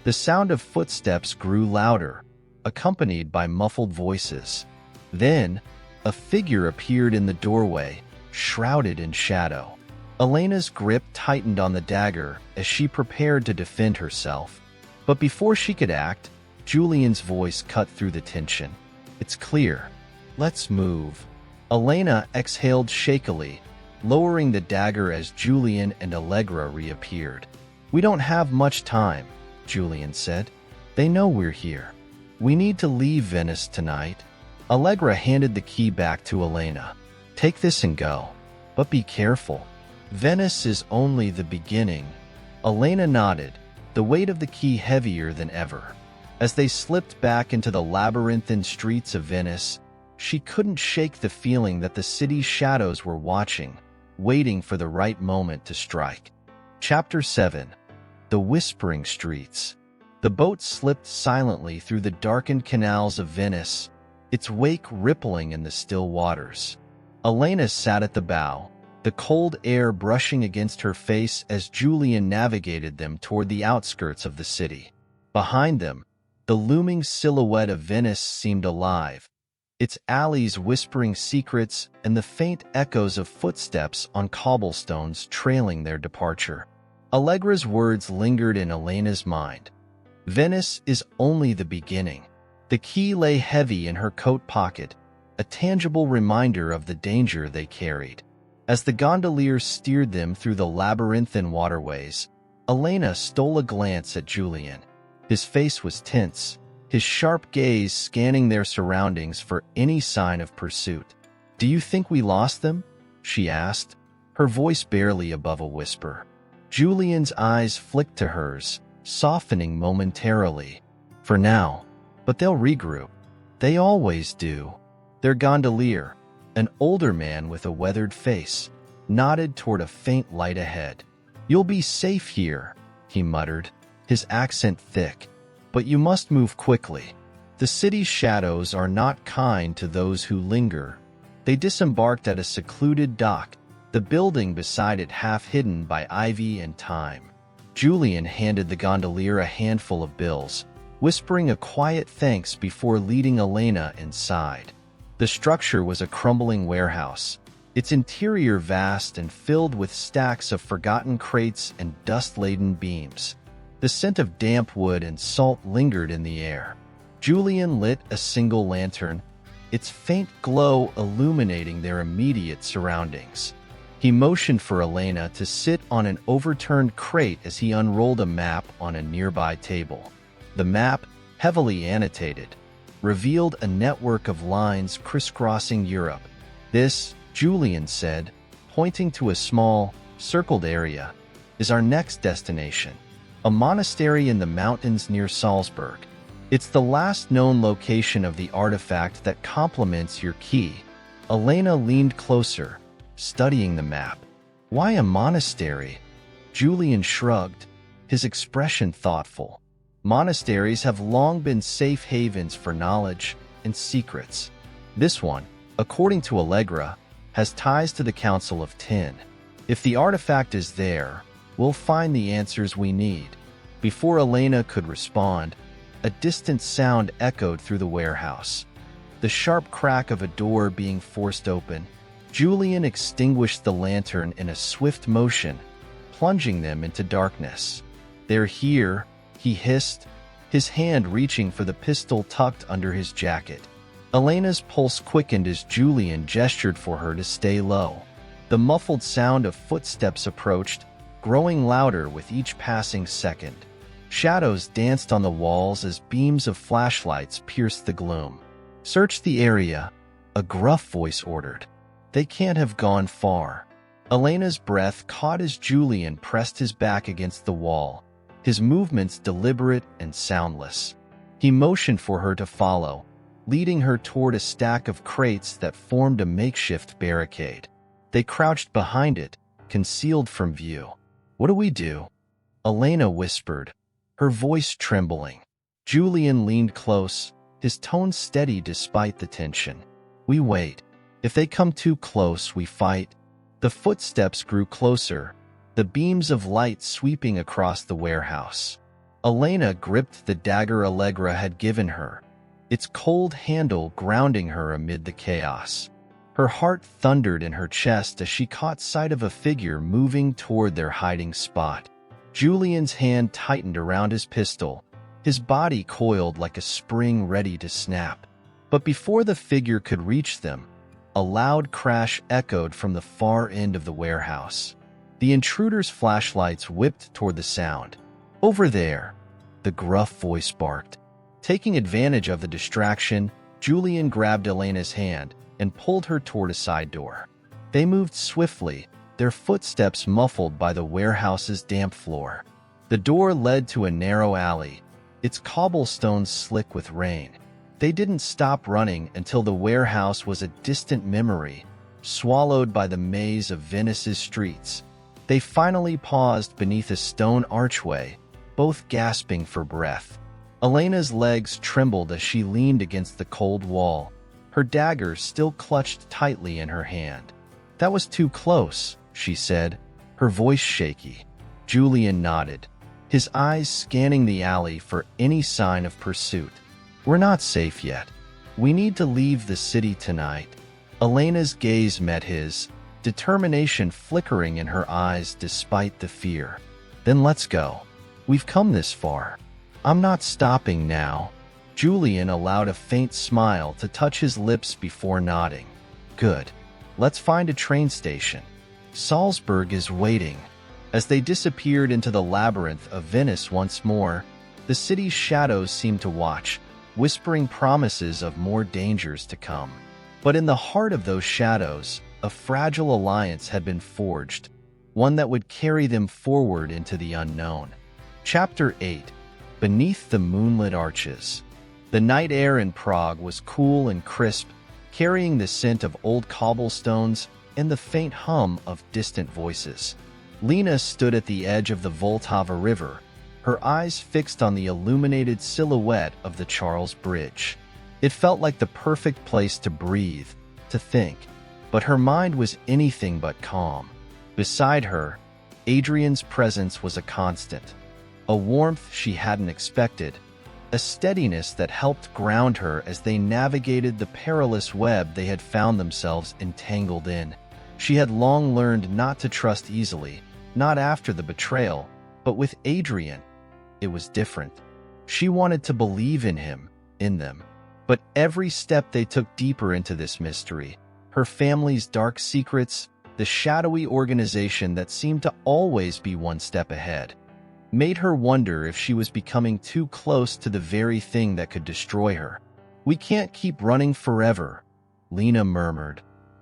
The sound of footsteps grew louder, accompanied by muffled voices. Then, a figure appeared in the doorway, shrouded in shadow. Elena's grip tightened on the dagger as she prepared to defend herself. But before she could act, Julian's voice cut through the tension. "It's clear. Let's move." Elena exhaled shakily, lowering the dagger as Julian and Allegra reappeared. "We don't have much time," Julian said. "They know we're here. We need to leave Venice tonight." Allegra handed the key back to Elena. "Take this and go. But be careful. Venice is only the beginning." Elena nodded, the weight of the key heavier than ever. As they slipped back into the labyrinthine streets of Venice, she couldn't shake the feeling that the city's shadows were watching, waiting for the right moment to strike. Chapter 7. The Whispering Streets. The boat slipped silently through the darkened canals of Venice, its wake rippling in the still waters. Elena sat at the bow, the cold air brushing against her face as Julian navigated them toward the outskirts of the city. Behind them, the looming silhouette of Venice seemed alive, its alleys whispering secrets and the faint echoes of footsteps on cobblestones trailing their departure. Allegra's words lingered in Elena's mind. Venice is only the beginning. The key lay heavy in her coat pocket, a tangible reminder of the danger they carried. As the gondoliers steered them through the labyrinthine waterways, Elena stole a glance at Julian. His face was tense, his sharp gaze scanning their surroundings for any sign of pursuit. "Do you think we lost them?" she asked, her voice barely above a whisper. Julian's eyes flicked to hers, softening momentarily. "For now, but they'll regroup. They always do." Their gondolier, an older man with a weathered face, nodded toward a faint light ahead. "You'll be safe here," he muttered, his accent thick. "But you must move quickly. The city's shadows are not kind to those who linger." They disembarked at a secluded dock, the building beside it half hidden by ivy and thyme. Julian handed the gondolier a handful of bills, whispering a quiet thanks before leading Elena inside. The structure was a crumbling warehouse, its interior vast and filled with stacks of forgotten crates and dust-laden beams. The scent of damp wood and salt lingered in the air. Julian lit a single lantern, its faint glow illuminating their immediate surroundings. He motioned for Elena to sit on an overturned crate as he unrolled a map on a nearby table. The map, heavily annotated, revealed a network of lines crisscrossing Europe. "This," Julian said, pointing to a small, circled area, "is our next destination, a monastery in the mountains near Salzburg. It's the last known location of the artifact that complements your key." Elena leaned closer, studying the map. "Why a monastery?" Julian shrugged, his expression thoughtful. "Monasteries have long been safe havens for knowledge and secrets. This one, according to Allegra, has ties to the Council of Ten. If the artifact is there, we'll find the answers we need." Before Elena could respond, a distant sound echoed through the warehouse. The sharp crack of a door being forced open. Julian extinguished the lantern in a swift motion, plunging them into darkness. "They're here," he hissed, his hand reaching for the pistol tucked under his jacket. Elena's pulse quickened as Julian gestured for her to stay low. The muffled sound of footsteps approached, growing louder with each passing second. Shadows danced on the walls as beams of flashlights pierced the gloom. "Search the area," a gruff voice ordered. "They can't have gone far." Elena's breath caught as Julian pressed his back against the wall, his movements deliberate and soundless. He motioned for her to follow, leading her toward a stack of crates that formed a makeshift barricade. They crouched behind it, concealed from view. "What do we do?" Elena whispered, her voice trembling. Julian leaned close, his tone steady despite the tension. "We wait. If they come too close, we fight." The footsteps grew closer, the beams of light sweeping across the warehouse. Elena gripped the dagger Allegra had given her, its cold handle grounding her amid the chaos. Her heart thundered in her chest as she caught sight of a figure moving toward their hiding spot. Julian's hand tightened around his pistol, his body coiled like a spring ready to snap. But before the figure could reach them, a loud crash echoed from the far end of the warehouse. The intruder's flashlights whipped toward the sound. "Over there," the gruff voice barked. Taking advantage of the distraction, Julian grabbed Elena's hand and pulled her toward a side door. They moved swiftly, their footsteps muffled by the warehouse's damp floor. The door led to a narrow alley, its cobblestones slick with rain. They didn't stop running until the warehouse was a distant memory, swallowed by the maze of Venice's streets. They finally paused beneath a stone archway, both gasping for breath. Elena's legs trembled as she leaned against the cold wall, her dagger still clutched tightly in her hand. "That was too close," she said, her voice shaky. Julian nodded, his eyes scanning the alley for any sign of pursuit. "We're not safe yet. We need to leave the city tonight." Elena's gaze met his, determination flickering in her eyes despite the fear. "Then let's go. We've come this far. I'm not stopping now." Julian allowed a faint smile to touch his lips before nodding. "Good. Let's find a train station. Salzburg is waiting." As they disappeared into the labyrinth of Venice once more, the city's shadows seemed to watch, whispering promises of more dangers to come. But in the heart of those shadows, a fragile alliance had been forged, one that would carry them forward into the unknown. Chapter 8. Beneath the Moonlit Arches. The night air in Prague was cool and crisp, carrying the scent of old cobblestones and the faint hum of distant voices. Lena stood at the edge of the Vltava River, her eyes fixed on the illuminated silhouette of the Charles Bridge. It felt like the perfect place to breathe, to think, but her mind was anything but calm. Beside her, Adrian's presence was a constant, a warmth she hadn't expected, a steadiness that helped ground her as they navigated the perilous web they had found themselves entangled in. She had long learned not to trust easily, not after the betrayal, but with Adrian, it was different. She wanted to believe in him, in them. But every step they took deeper into this mystery, her family's dark secrets, the shadowy organization that seemed to always be one step ahead, made her wonder if she was becoming too close to the very thing that could destroy her. "We can't keep running forever," Lena murmured,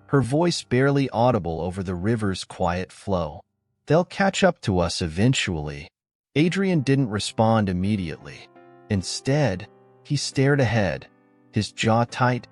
her voice barely audible over the river's quiet flow. "They'll catch up to us eventually." Adrian didn't respond immediately. Instead, he stared ahead, his jaw tight,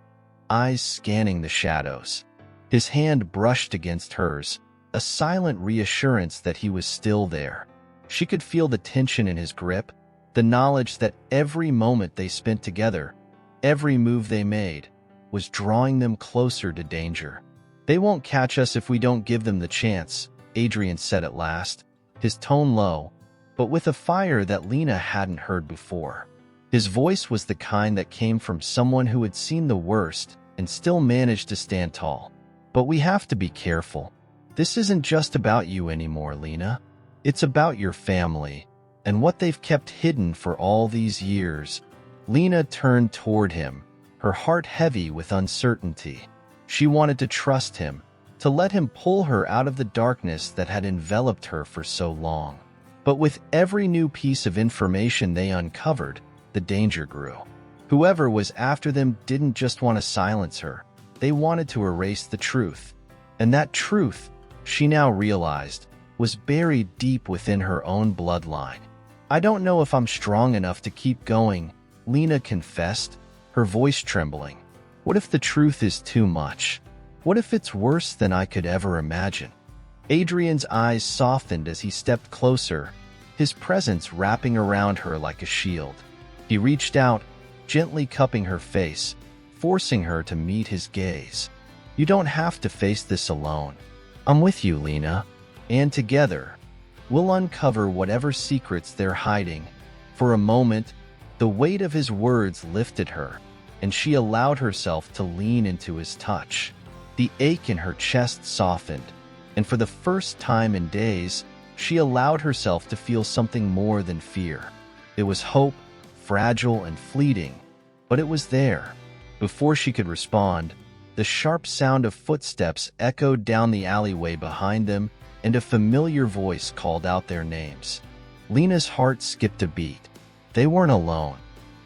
eyes scanning the shadows. His hand brushed against hers, a silent reassurance that he was still there. She could feel the tension in his grip, the knowledge that every moment they spent together, every move they made, was drawing them closer to danger. "They won't catch us if we don't give them the chance," Adrian said at last, his tone low, but with a fire that Lena hadn't heard before. His voice was the kind that came from someone who had seen the worst and still managed to stand tall. "But we have to be careful. This isn't just about you anymore, Lena. It's about your family, and what they've kept hidden for all these years." Lena turned toward him, her heart heavy with uncertainty. She wanted to trust him, to let him pull her out of the darkness that had enveloped her for so long. But with every new piece of information they uncovered, the danger grew. Whoever was after them didn't just want to silence her. They wanted to erase the truth. And that truth, she now realized, was buried deep within her own bloodline. "I don't know if I'm strong enough to keep going," Lena confessed, her voice trembling. "What if the truth is too much? What if it's worse than I could ever imagine?" Adrian's eyes softened as he stepped closer, his presence wrapping around her like a shield. He reached out, gently cupping her face, forcing her to meet his gaze. "You don't have to face this alone. I'm with you, Lena, and together, we'll uncover whatever secrets they're hiding." For a moment, the weight of his words lifted her, and she allowed herself to lean into his touch. The ache in her chest softened, and for the first time in days, she allowed herself to feel something more than fear. It was hope, fragile and fleeting, but it was there. Before she could respond, the sharp sound of footsteps echoed down the alleyway behind them, and a familiar voice called out their names. Lena's heart skipped a beat. They weren't alone.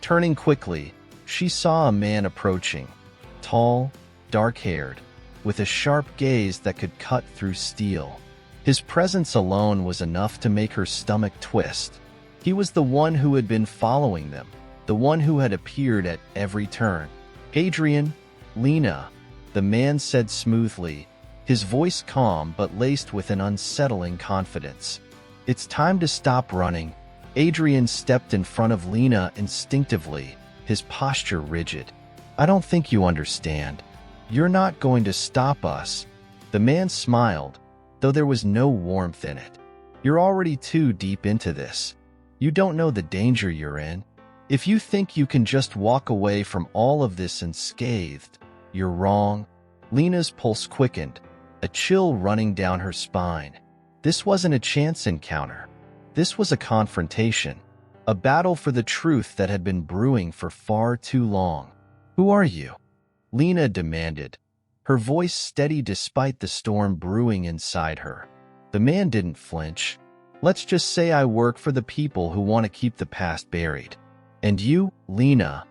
Turning quickly, she saw a man approaching, tall, dark-haired, with a sharp gaze that could cut through steel. His presence alone was enough to make her stomach twist. He was the one who had been following them, the one who had appeared at every turn. "Adrian, Lena," the man said smoothly, his voice calm but laced with an unsettling confidence. "It's time to stop running." Adrian stepped in front of Lena instinctively, his posture rigid. "I don't think you understand. You're not going to stop us." The man smiled, though there was no warmth in it. "You're already too deep into this. You don't know the danger you're in. If you think you can just walk away from all of this unscathed, you're wrong." Lena's pulse quickened, a chill running down her spine. This wasn't a chance encounter. This was a confrontation, a battle for the truth that had been brewing for far too long. "Who are you?" Lena demanded, her voice steady despite the storm brewing inside her. The man didn't flinch. "Let's just say I work for the people who want to keep the past buried. And you, Lena,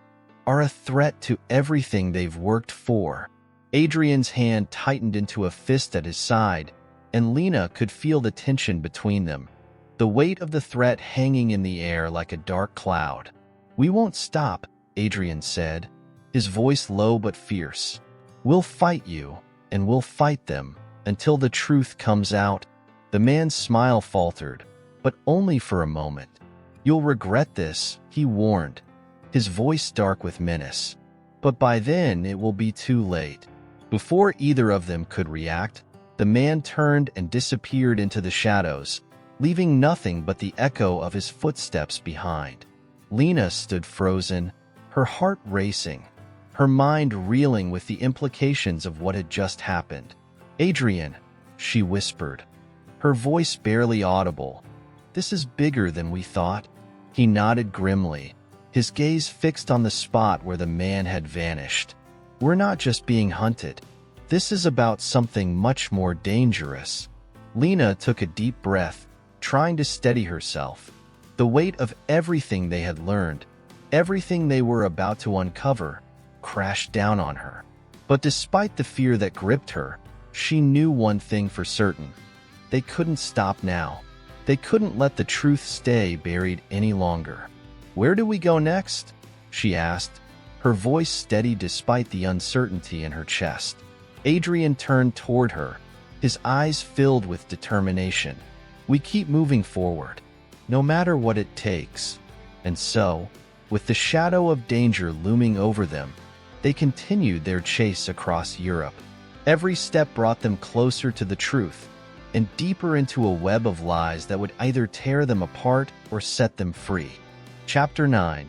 are a threat to everything they've worked for." Adrian's hand tightened into a fist at his side, and Lena could feel the tension between them, the weight of the threat hanging in the air like a dark cloud. "We won't stop," Adrian said, his voice low but fierce. "We'll fight you, and we'll fight them, until the truth comes out." The man's smile faltered, but only for a moment. "You'll regret this," he warned, his voice dark with menace. "But by then it will be too late." Before either of them could react, the man turned and disappeared into the shadows, leaving nothing but the echo of his footsteps behind. Lena stood frozen, her heart racing, her mind reeling with the implications of what had just happened. "Adrian," she whispered, her voice barely audible, "this is bigger than we thought." He nodded grimly, his gaze fixed on the spot where the man had vanished. "We're not just being hunted. This is about something much more dangerous." Lena took a deep breath, trying to steady herself. The weight of everything they had learned, everything they were about to uncover, crashed down on her. But despite the fear that gripped her, she knew one thing for certain. They couldn't stop now. They couldn't let the truth stay buried any longer. "Where do we go next?" she asked, her voice steady despite the uncertainty in her chest. Adrian turned toward her, his eyes filled with determination. "We keep moving forward, no matter what it takes." And so, with the shadow of danger looming over them, they continued their chase across Europe. Every step brought them closer to the truth, and deeper into a web of lies that would either tear them apart or set them free. Chapter 9.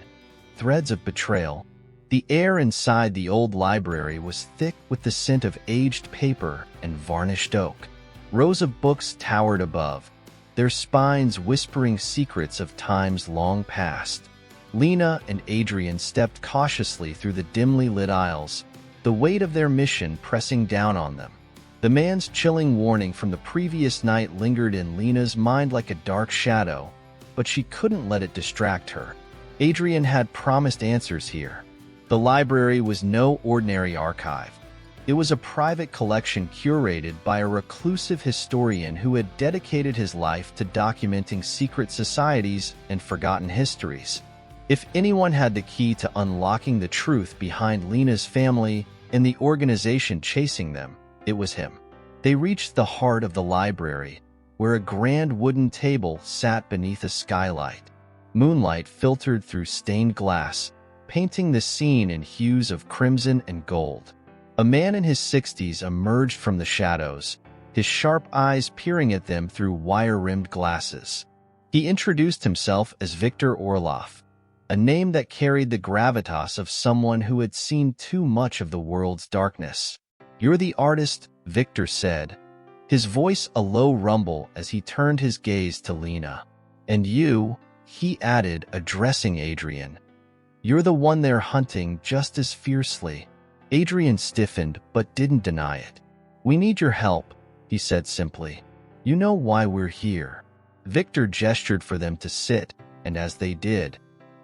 Threads of Betrayal. The air inside the old library was thick with the scent of aged paper and varnished oak. Rows of books towered above, their spines whispering secrets of times long past. Lena and Adrian stepped cautiously through the dimly lit aisles, the weight of their mission pressing down on them. The man's chilling warning from the previous night lingered in Lena's mind like a dark shadow, but she couldn't let it distract her. Adrian had promised answers here. The library was no ordinary archive. It was a private collection curated by a reclusive historian who had dedicated his life to documenting secret societies and forgotten histories. If anyone had the key to unlocking the truth behind Lena's family and the organization chasing them, it was him. They reached the heart of the library, where a grand wooden table sat beneath a skylight. Moonlight filtered through stained glass, painting the scene in hues of crimson and gold. A man in his 60s emerged from the shadows, his sharp eyes peering at them through wire-rimmed glasses. He introduced himself as Victor Orloff, a name that carried the gravitas of someone who had seen too much of the world's darkness. "You're the artist," Victor said, his voice a low rumble as he turned his gaze to Lena. "And you," he added, addressing Adrian, "you're the one they're hunting just as fiercely." Adrian stiffened but didn't deny it. "We need your help," he said simply. "You know why we're here." Victor gestured for them to sit, and as they did,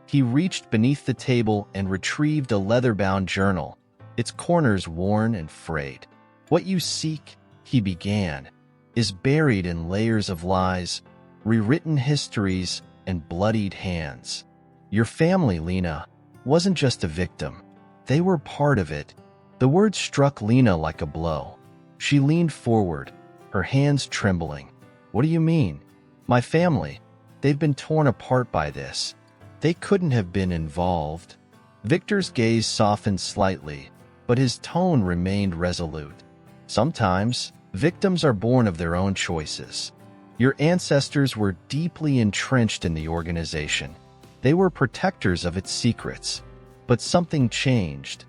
he reached beneath the table and retrieved a leather-bound journal, its corners worn and frayed. "What you seek," he began, "is buried in layers of lies, rewritten histories, and bloodied hands. Your family, Lena, wasn't just a victim. They were part of it." The word struck Lena like a blow. She leaned forward, her hands trembling. "What do you mean?" "My family. They've been torn apart by this. They couldn't have been involved." Victor's gaze softened slightly, but his tone remained resolute. "Sometimes, victims are born of their own choices. Your ancestors were deeply entrenched in the organization. They were protectors of its secrets. But something changed.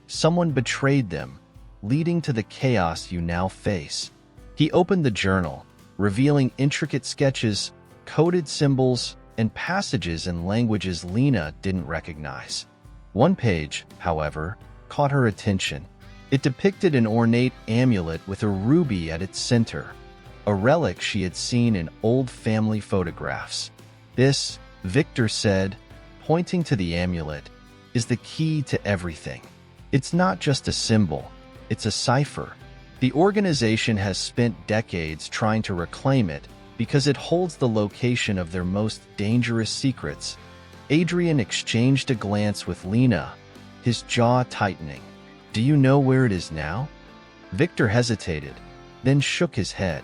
Someone betrayed them, leading to the chaos you now face." He opened the journal, revealing intricate sketches, coded symbols, and passages in languages Lena didn't recognize. One page, however, caught her attention. It depicted an ornate amulet with a ruby at its center, a relic she had seen in old family photographs. "This," Victor said, pointing to the amulet, "is the key to everything. It's not just a symbol, it's a cipher. The organization has spent decades trying to reclaim it because it holds the location of their most dangerous secrets." Adrian exchanged a glance with Lena, his jaw tightening. "Do you know where it is now?" Victor hesitated, then shook his head.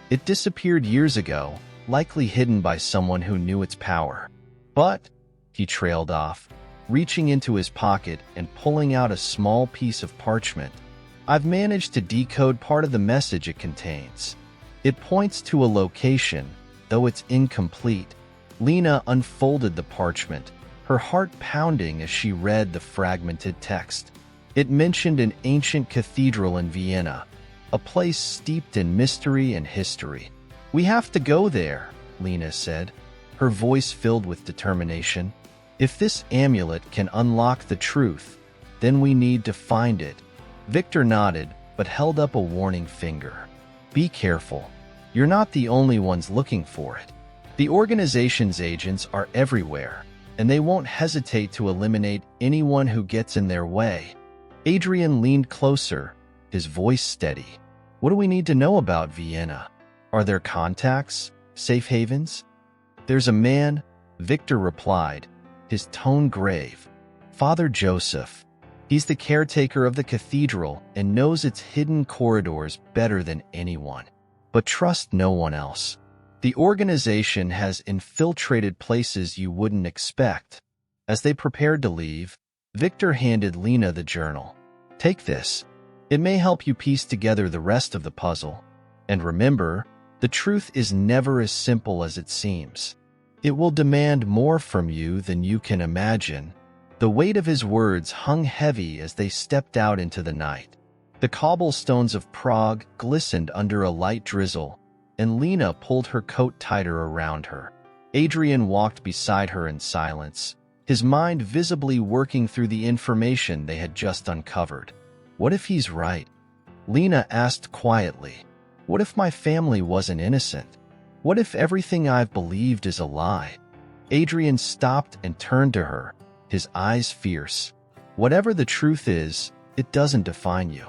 "It disappeared years ago, likely hidden by someone who knew its power. But," he trailed off, reaching into his pocket and pulling out a small piece of parchment, "I've managed to decode part of the message it contains. It points to a location, though it's incomplete." Lena unfolded the parchment, her heart pounding as she read the fragmented text. It mentioned an ancient cathedral in Vienna, a place steeped in mystery and history. "We have to go there," Lena said, her voice filled with determination. "If this amulet can unlock the truth, then we need to find it." Victor nodded, but held up a warning finger. "Be careful. You're not the only ones looking for it. The organization's agents are everywhere, and they won't hesitate to eliminate anyone who gets in their way." Adrian leaned closer, his voice steady. "What do we need to know about Vienna? Are there contacts? Safe havens?" "There's a man," Victor replied, his tone grave. "Father Joseph. He's the caretaker of the cathedral and knows its hidden corridors better than anyone. But trust no one else. The organization has infiltrated places you wouldn't expect." As they prepared to leave, Victor handed Lena the journal. "Take this. It may help you piece together the rest of the puzzle. And remember, the truth is never as simple as it seems. It will demand more from you than you can imagine." The weight of his words hung heavy as they stepped out into the night. The cobblestones of Prague glistened under a light drizzle, and Lena pulled her coat tighter around her. Adrian walked beside her in silence, his mind visibly working through the information they had just uncovered. "What if he's right?" Lena asked quietly. "What if my family wasn't innocent? What if everything I've believed is a lie?" Adrian stopped and turned to her, his eyes fierce. "Whatever the truth is, it doesn't define you.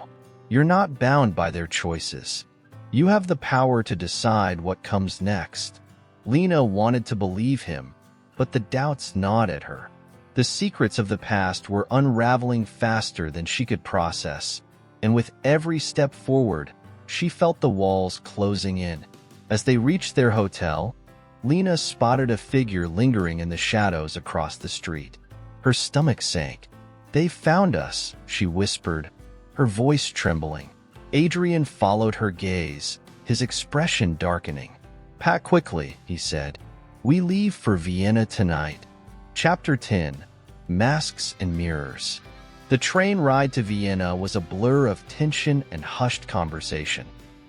You're not bound by their choices. You have the power to decide what comes next." Lena wanted to believe him, but the doubts gnawed at her. The secrets of the past were unraveling faster than she could process, and with every step forward, she felt the walls closing in. As they reached their hotel, Lena spotted a figure lingering in the shadows across the street. Her stomach sank. "They found us," she whispered, her voice trembling. Adrian followed her gaze, his expression darkening. "Pack quickly," he said. "We leave for Vienna tonight." Chapter 10. Masks and Mirrors. The train ride to Vienna was a blur of tension and hushed conversation.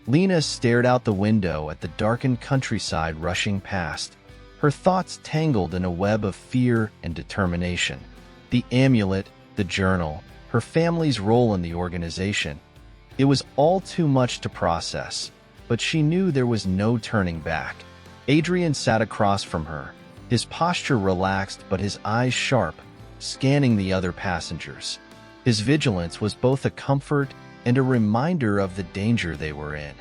Lena stared out the window at the darkened countryside rushing past, her thoughts tangled in a web of fear and determination. The amulet, the journal, her family's role in the organization. It was all too much to process, but she knew there was no turning back. Adrian sat across from her, his posture relaxed but his eyes sharp, scanning the other passengers. His vigilance was both a comfort and a reminder of the danger they were in.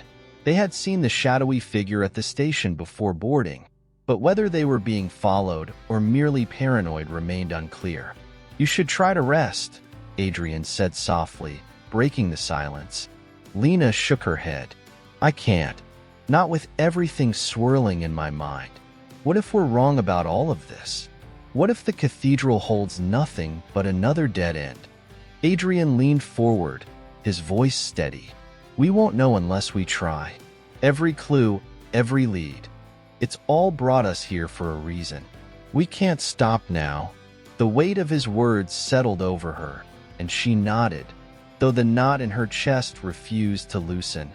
They had seen the shadowy figure at the station before boarding, but whether they were being followed or merely paranoid remained unclear. "You should try to rest," Adrian said softly, breaking the silence. Lena shook her head. "I can't. Not with everything swirling in my mind. What if we're wrong about all of this? What if the cathedral holds nothing but another dead end?" Adrian leaned forward, his voice steady. "We won't know unless we try. Every clue, every lead. It's all brought us here for a reason. We can't stop now." The weight of his words settled over her, and she nodded, though the knot in her chest refused to loosen.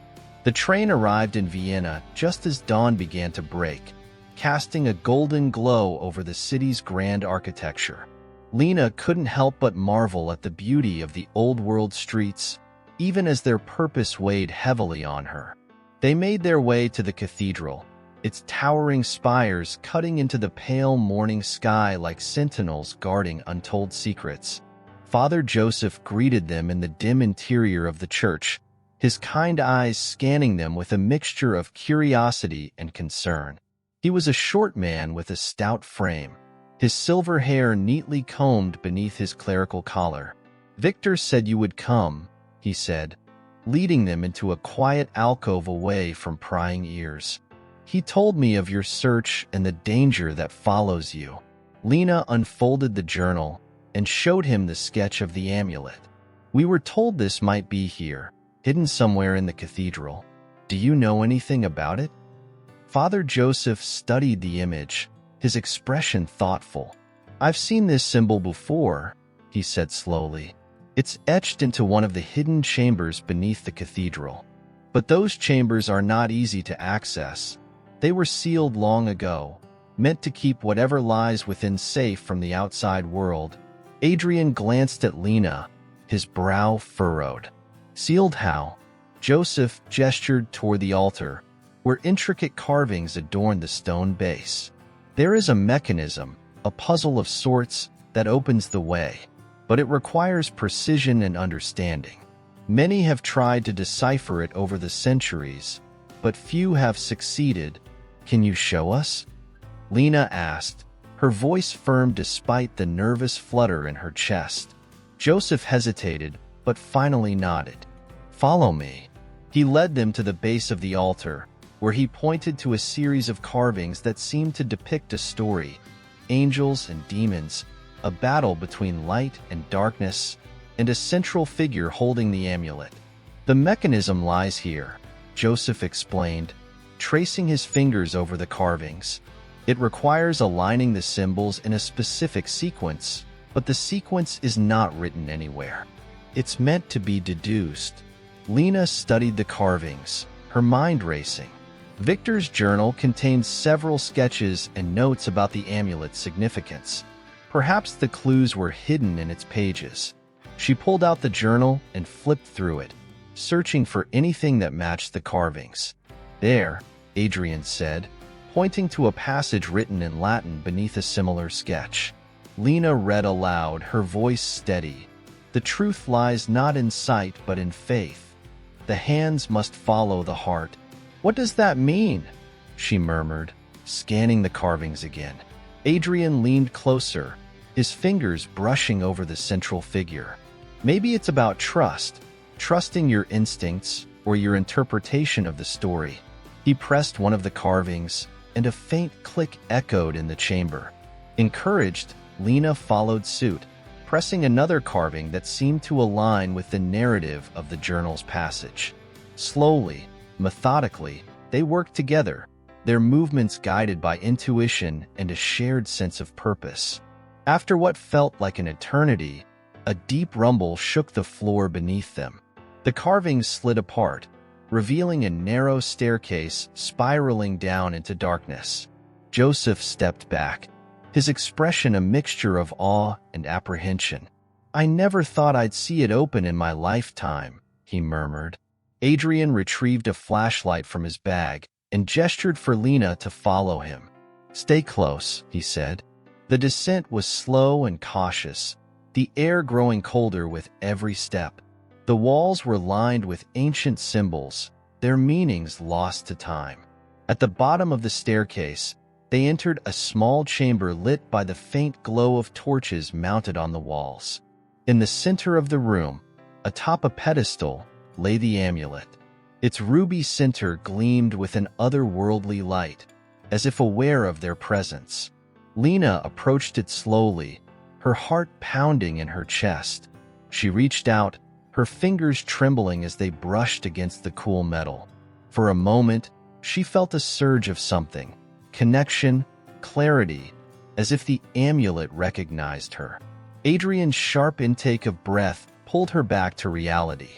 The train arrived in Vienna just as dawn began to break, casting a golden glow over the city's grand architecture. Lena couldn't help but marvel at the beauty of the old-world streets, even as their purpose weighed heavily on her. They made their way to the cathedral, its towering spires cutting into the pale morning sky like sentinels guarding untold secrets. Father Joseph greeted them in the dim interior of the church, his kind eyes scanning them with a mixture of curiosity and concern. He was a short man with a stout frame, his silver hair neatly combed beneath his clerical collar. "Victor said you would come," he said, leading them into a quiet alcove away from prying ears. "He told me of your search and the danger that follows you." Lena unfolded the journal and showed him the sketch of the amulet. "We were told this might be here, hidden somewhere in the cathedral. Do you know anything about it?" Father Joseph studied the image, his expression thoughtful. "I've seen this symbol before," he said slowly. "It's etched into one of the hidden chambers beneath the cathedral. But those chambers are not easy to access. They were sealed long ago, meant to keep whatever lies within safe from the outside world." Adrian glanced at Lena, his brow furrowed. "Sealed how?" Joseph gestured toward the altar, where intricate carvings adorned the stone base. "There is a mechanism, a puzzle of sorts, that opens the way, but it requires precision and understanding. Many have tried to decipher it over the centuries, but few have succeeded. Can you show us?" Lena asked, her voice firm despite the nervous flutter in her chest. Joseph hesitated, but finally nodded. "Follow me." He led them to the base of the altar, where he pointed to a series of carvings that seemed to depict a story: angels and demons, a battle between light and darkness, and a central figure holding the amulet. "The mechanism lies here," Joseph explained, tracing his fingers over the carvings. "It requires aligning the symbols in a specific sequence, but the sequence is not written anywhere. It's meant to be deduced." Lena studied the carvings, her mind racing. Victor's journal contained several sketches and notes about the amulet's significance. Perhaps the clues were hidden in its pages. She pulled out the journal and flipped through it, searching for anything that matched the carvings. "There," Adrian said, pointing to a passage written in Latin beneath a similar sketch. Lena read aloud, her voice steady. "The truth lies not in sight but in faith. The hands must follow the heart." "What does that mean?" she murmured, scanning the carvings again. Adrian leaned closer, his fingers brushing over the central figure. "Maybe it's about trust, trusting your instincts or your interpretation of the story." He pressed one of the carvings, and a faint click echoed in the chamber. Encouraged, Lena followed suit, pressing another carving that seemed to align with the narrative of the journal's passage. Slowly, methodically, they worked together, their movements guided by intuition and a shared sense of purpose. After what felt like an eternity, A deep rumble shook the floor beneath them. The carvings slid apart, revealing a narrow staircase spiraling down into darkness. Joseph stepped back, his expression a mixture of awe and apprehension. "I never thought I'd see it open in my lifetime," he murmured. Adrian retrieved a flashlight from his bag and gestured for Lena to follow him. "Stay close," he said. The descent was slow and cautious, the air growing colder with every step. The walls were lined with ancient symbols, their meanings lost to time. At the bottom of the staircase, they entered a small chamber lit by the faint glow of torches mounted on the walls. In the center of the room, atop a pedestal, lay the amulet. Its ruby center gleamed with an otherworldly light, as if aware of their presence. Lena approached it slowly, her heart pounding in her chest. She reached out, her fingers trembling as they brushed against the cool metal. For a moment, she felt a surge of something, connection, clarity, as if the amulet recognized her. Adrian's sharp intake of breath pulled her back to reality.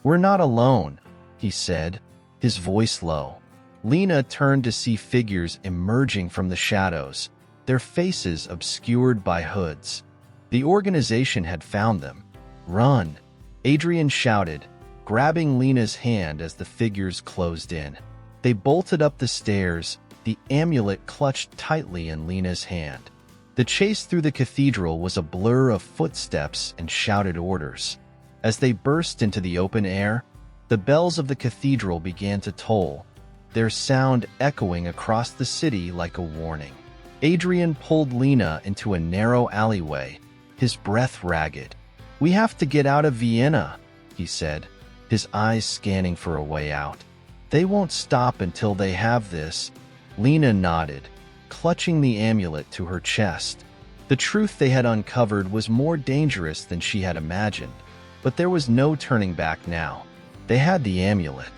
"We're not alone," he said, his voice low. Lena turned to see figures emerging from the shadows, their faces obscured by hoods. The organization had found them. "Run!" Adrian shouted, grabbing Lena's hand as the figures closed in. They bolted up the stairs, the amulet clutched tightly in Lena's hand. The chase through the cathedral was a blur of footsteps and shouted orders. As they burst into the open air, the bells of the cathedral began to toll, their sound echoing across the city like a warning. Adrian pulled Lena into a narrow alleyway, his breath ragged. "We have to get out of Vienna," he said, his eyes scanning for a way out. "They won't stop until they have this." Lena nodded, clutching the amulet to her chest. The truth they had uncovered was more dangerous than she had imagined, but there was no turning back now. They had the amulet.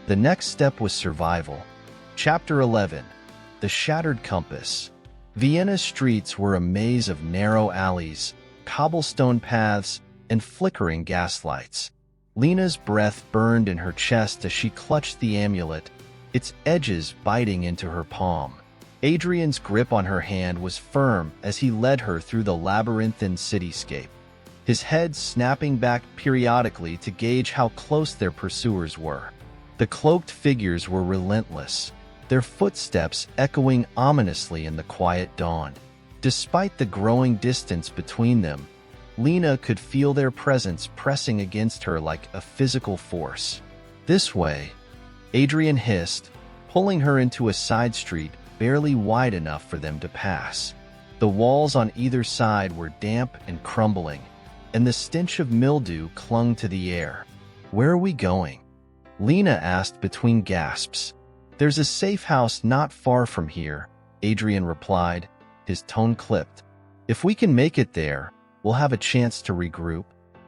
The next step was survival. Chapter 11. The Shattered Compass. Vienna's streets were a maze of narrow alleys, cobblestone paths, and flickering gaslights. Lena's breath burned in her chest as she clutched the amulet, its edges biting into her palm. Adrian's grip on her hand was firm as he led her through the labyrinthine cityscape, his head snapping back periodically to gauge how close their pursuers were. The cloaked figures were relentless, their footsteps echoing ominously in the quiet dawn. Despite the growing distance between them, Lena could feel their presence pressing against her like a physical force. "This way," Adrian hissed, pulling her into a side street barely wide enough for them to pass. The walls on either side were damp and crumbling, and the stench of mildew clung to the air. "Where are we going?" Lena asked between gasps. "There's a safe house not far from here," Adrian replied, his tone clipped. "If we can make it there, we'll have a chance to regroup."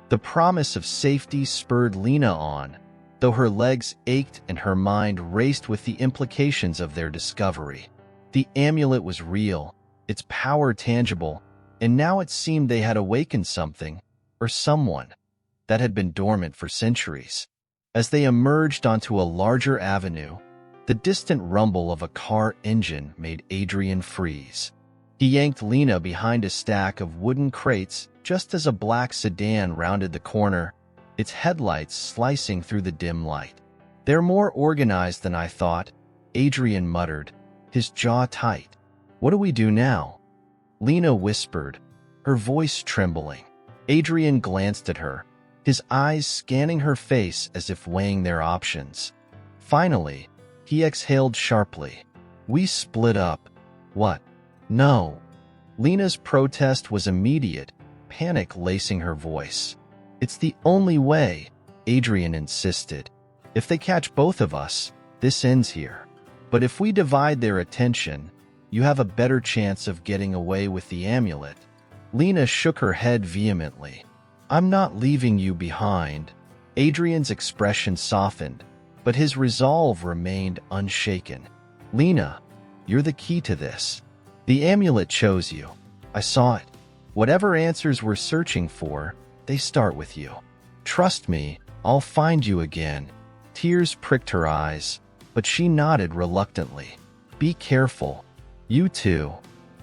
The promise of safety spurred Lena on, though her legs ached and her mind raced with the implications of their discovery. The amulet was real, its power tangible, and now it seemed they had awakened something, or someone, that had been dormant for centuries. As they emerged onto a larger avenue, the distant rumble of a car engine made Adrian freeze. He yanked Lena behind a stack of wooden crates just as a black sedan rounded the corner, its headlights slicing through the dim light. "They're more organized than I thought," Adrian muttered, his jaw tight. "What do we do now?" Lena whispered, her voice trembling. Adrian glanced at her, his eyes scanning her face as if weighing their options. Finally, he exhaled sharply. "We split up." "What?" "No." Lena's protest was immediate, panic lacing her voice. "It's the only way," Adrian insisted. "If they catch both of us, this ends here. But if we divide their attention, you have a better chance of getting away with the amulet." Lena shook her head vehemently. "I'm not leaving you behind." Adrian's expression softened, but his resolve remained unshaken. "Lena, you're the key to this. The amulet chose you. I saw it. Whatever answers we're searching for, They start with you. Trust me, I'll find you again. Tears pricked her eyes, but she nodded reluctantly. Be careful. You too.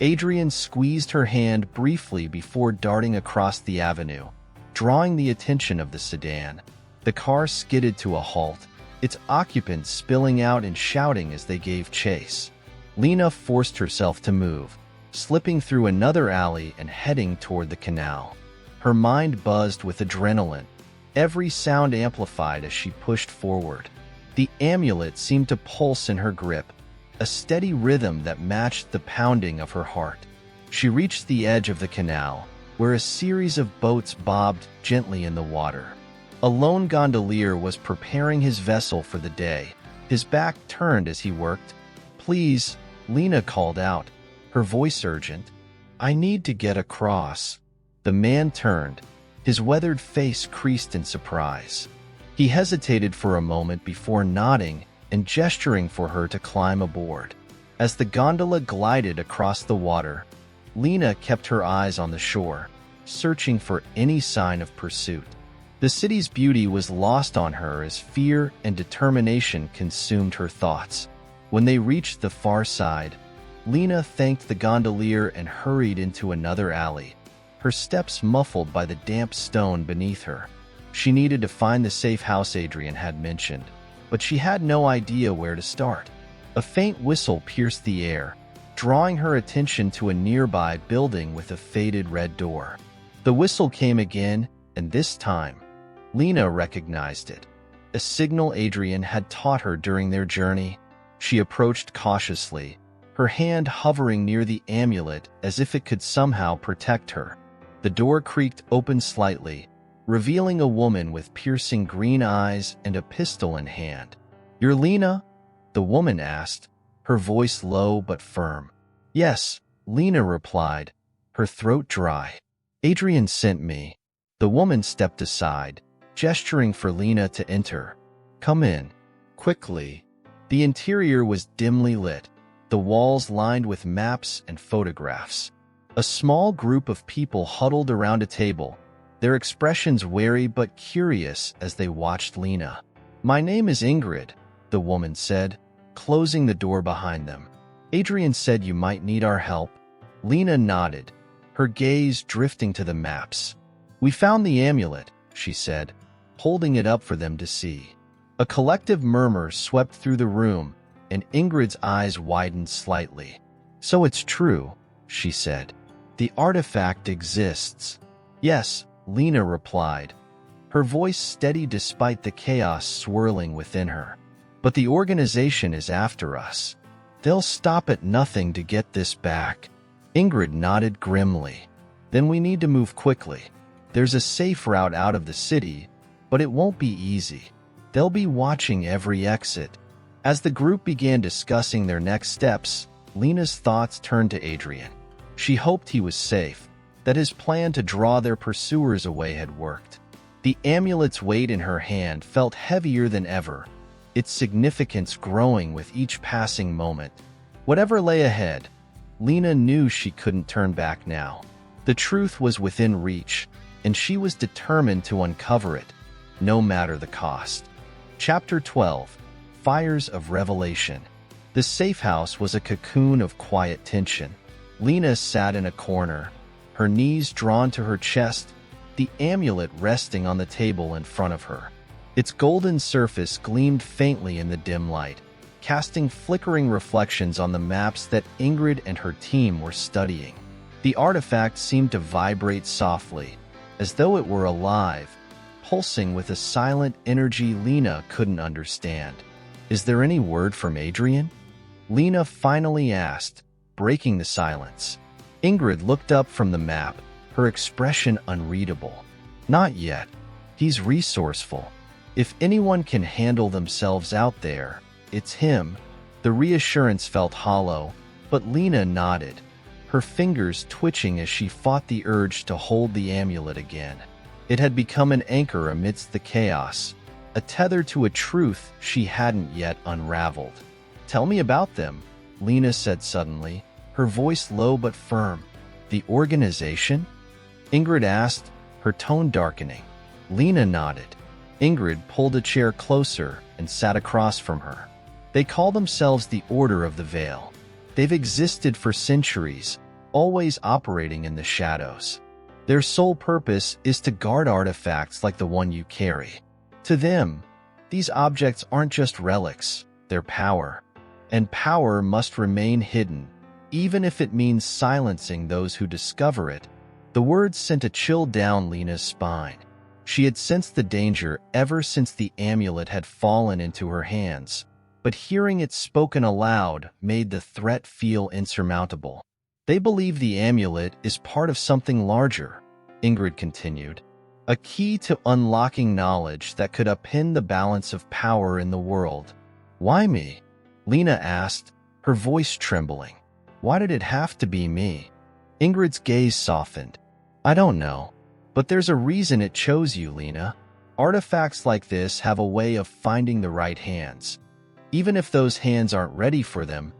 Adrian squeezed her hand briefly before darting across the avenue, drawing the attention of the sedan. The car skidded to a halt, its occupants spilling out and shouting as they gave chase. Lena forced herself to move, slipping through another alley and heading toward the canal. Her mind buzzed with adrenaline, every sound amplified as she pushed forward. The amulet seemed to pulse in her grip, a steady rhythm that matched the pounding of her heart. She reached the edge of the canal, where a series of boats bobbed gently in the water. A lone gondolier was preparing his vessel for the day, his back turned as he worked. Please, Lena called out, her voice urgent. I need to get across. The man turned, his weathered face creased in surprise. He hesitated for a moment before nodding and gesturing for her to climb aboard. As the gondola glided across the water, Lena kept her eyes on the shore, searching for any sign of pursuit. The city's beauty was lost on her as fear and determination consumed her thoughts. When they reached the far side, Lena thanked the gondolier and hurried into another alley, her steps muffled by the damp stone beneath her. She needed to find the safe house Adrian had mentioned, but she had no idea where to start. A faint whistle pierced the air, drawing her attention to a nearby building with a faded red door. The whistle came again, and this time, Lena recognized it. A signal Adrian had taught her during their journey. She approached cautiously, her hand hovering near the amulet as if it could somehow protect her. The door creaked open slightly, revealing a woman with piercing green eyes and a pistol in hand. You're Lena? The woman asked, her voice low but firm. Yes, Lena replied, her throat dry. Adrian sent me. The woman stepped aside, gesturing for Lena to enter. Come in. Quickly. The interior was dimly lit, the walls lined with maps and photographs. A small group of people huddled around a table, their expressions wary but curious as they watched Lena. My name is Ingrid, the woman said, closing the door behind them. Adrian said you might need our help. Lena nodded, her gaze drifting to the maps. We found the amulet, she said, holding it up for them to see. A collective murmur swept through the room, and Ingrid's eyes widened slightly. So it's true, she said. The artifact exists. Yes, Lena replied, her voice steady despite the chaos swirling within her. But the organization is after us. They'll stop at nothing to get this back. Ingrid nodded grimly. Then we need to move quickly. There's a safe route out of the city, but it won't be easy. They'll be watching every exit. As the group began discussing their next steps, Lena's thoughts turned to Adrian. She hoped he was safe, that his plan to draw their pursuers away had worked. The amulet's weight in her hand felt heavier than ever, its significance growing with each passing moment. Whatever lay ahead, Lena knew she couldn't turn back now. The truth was within reach, and she was determined to uncover it, no matter the cost. Chapter 12. Fires of Revelation. The safe house was a cocoon of quiet tension. Lena sat in a corner, her knees drawn to her chest, the amulet resting on the table in front of her. Its golden surface gleamed faintly in the dim light, casting flickering reflections on the maps that Ingrid and her team were studying. The artifact seemed to vibrate softly, as though it were alive, pulsing with a silent energy Lena couldn't understand. Is there any word from Adrian? Lena finally asked, breaking the silence. Ingrid looked up from the map, her expression unreadable. Not yet. He's resourceful. If anyone can handle themselves out there, it's him. The reassurance felt hollow, but Lena nodded, her fingers twitching as she fought the urge to hold the amulet again. It had become an anchor amidst the chaos, a tether to a truth she hadn't yet unraveled. Tell me about them, Lena said suddenly, her voice low but firm. The organization? Ingrid asked, her tone darkening. Lena nodded. Ingrid pulled a chair closer and sat across from her. They call themselves the Order of the Veil. They've existed for centuries, always operating in the shadows. Their sole purpose is to guard artifacts like the one you carry. To them, these objects aren't just relics, they're power. And power must remain hidden, even if it means silencing those who discover it. The words sent a chill down Lena's spine. She had sensed the danger ever since the amulet had fallen into her hands, but hearing it spoken aloud made the threat feel insurmountable. They believe the amulet is part of something larger, Ingrid continued, a key to unlocking knowledge that could upend the balance of power in the world. Why me? Lena asked, her voice trembling. Why did it have to be me? Ingrid's gaze softened. I don't know, but there's a reason it chose you, Lena. Artifacts like this have a way of finding the right hands. Even if those hands aren't ready for them.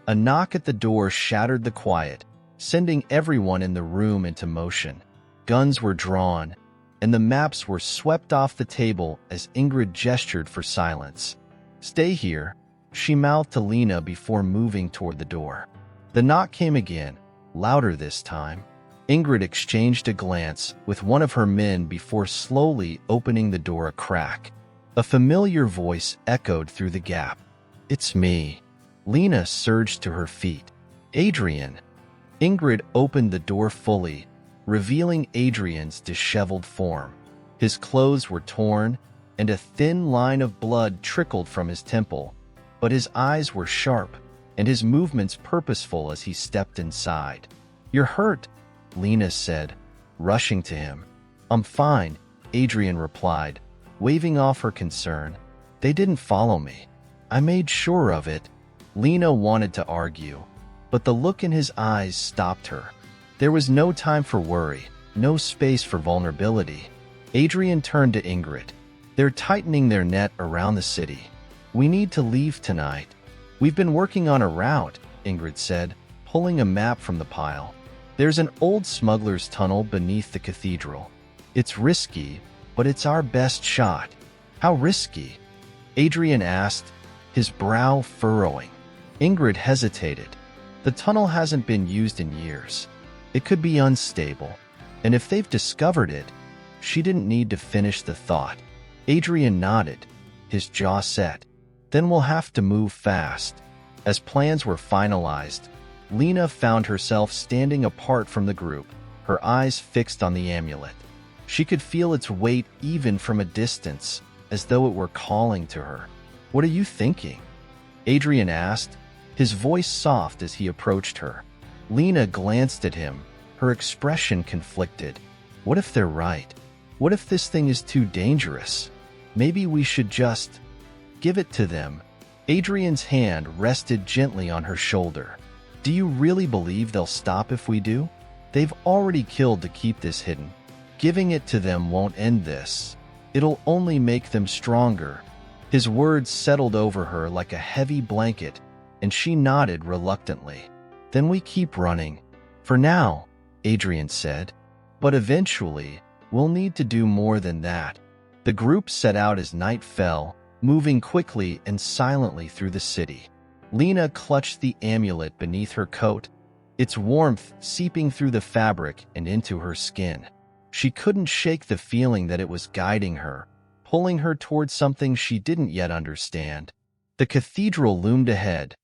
A knock at the door shattered the quiet, sending everyone in the room into motion. Guns were drawn, and the maps were swept off the table as Ingrid gestured for silence. Stay here, she mouthed to Lena before moving toward the door. The knock came again, louder this time. Ingrid exchanged a glance with one of her men before slowly opening the door a crack. A familiar voice echoed through the gap. It's me. Lena surged to her feet. Adrian. Ingrid opened the door fully, revealing Adrian's disheveled form. His clothes were torn, and a thin line of blood trickled from his temple, but his eyes were sharp, and his movements purposeful as he stepped inside. You're hurt, Lena said, rushing to him. I'm fine, Adrian replied, waving off her concern. They didn't follow me. I made sure of it. Lena wanted to argue, but the look in his eyes stopped her. There was no time for worry, no space for vulnerability. Adrian turned to Ingrid. They're tightening their net around the city. We need to leave tonight. We've been working on a route, Ingrid said, pulling a map from the pile. There's an old smuggler's tunnel beneath the cathedral. It's risky, but it's our best shot. How risky? Adrian asked, his brow furrowing. Ingrid hesitated. The tunnel hasn't been used in years. It could be unstable, and if they've discovered it, she didn't need to finish the thought. Adrian nodded, his jaw set. Then we'll have to move fast. As plans were finalized, Lena found herself standing apart from the group, her eyes fixed on the amulet. She could feel its weight even from a distance, as though it were calling to her. What are you thinking? Adrian asked, his voice soft as he approached her. Lena glanced at him, her expression conflicted. What if they're right? What if this thing is too dangerous? Maybe we should just give it to them. Adrian's hand rested gently on her shoulder. Do you really believe they'll stop if we do? They've already killed to keep this hidden. Giving it to them won't end this. It'll only make them stronger. His words settled over her like a heavy blanket, and she nodded reluctantly. Then we keep running. For now, Adrian said. But eventually, we'll need to do more than that. The group set out as night fell, moving quickly and silently through the city. Lena clutched the amulet beneath her coat, its warmth seeping through the fabric and into her skin. She couldn't shake the feeling that it was guiding her, pulling her towards something she didn't yet understand. The cathedral loomed ahead,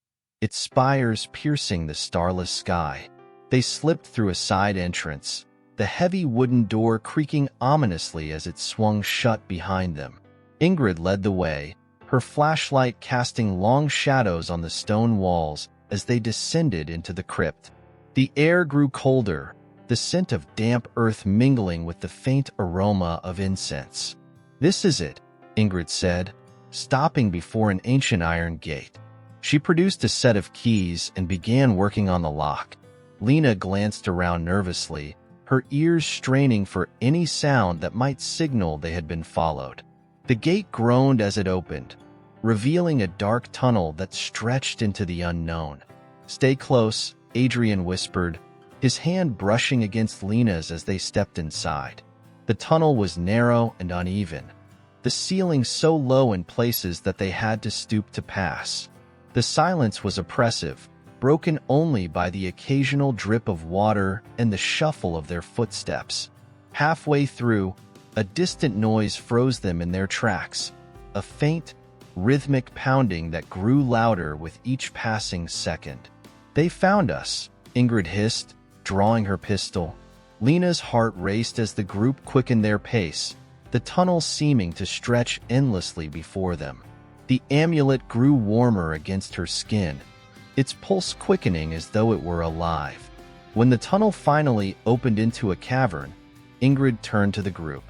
its spires piercing the starless sky. They slipped through a side entrance, the heavy wooden door creaking ominously as it swung shut behind them. Ingrid led the way, her flashlight casting long shadows on the stone walls as they descended into the crypt. The air grew colder, the scent of damp earth mingling with the faint aroma of incense. This is it, Ingrid said, stopping before an ancient iron gate. She produced a set of keys and began working on the lock. Lena glanced around nervously, her ears straining for any sound that might signal they had been followed. The gate groaned as it opened, revealing a dark tunnel that stretched into the unknown. Stay close, Adrian whispered, his hand brushing against Lena's as they stepped inside. The tunnel was narrow and uneven, the ceiling so low in places that they had to stoop to pass. The silence was oppressive, broken only by the occasional drip of water and the shuffle of their footsteps. Halfway through, a distant noise froze them in their tracks, a faint, rhythmic pounding that grew louder with each passing second. "They found us," Ingrid hissed, drawing her pistol. Lena's heart raced as the group quickened their pace, the tunnel seeming to stretch endlessly before them. The amulet grew warmer against her skin, its pulse quickening as though it were alive. When the tunnel finally opened into a cavern, Ingrid turned to the group.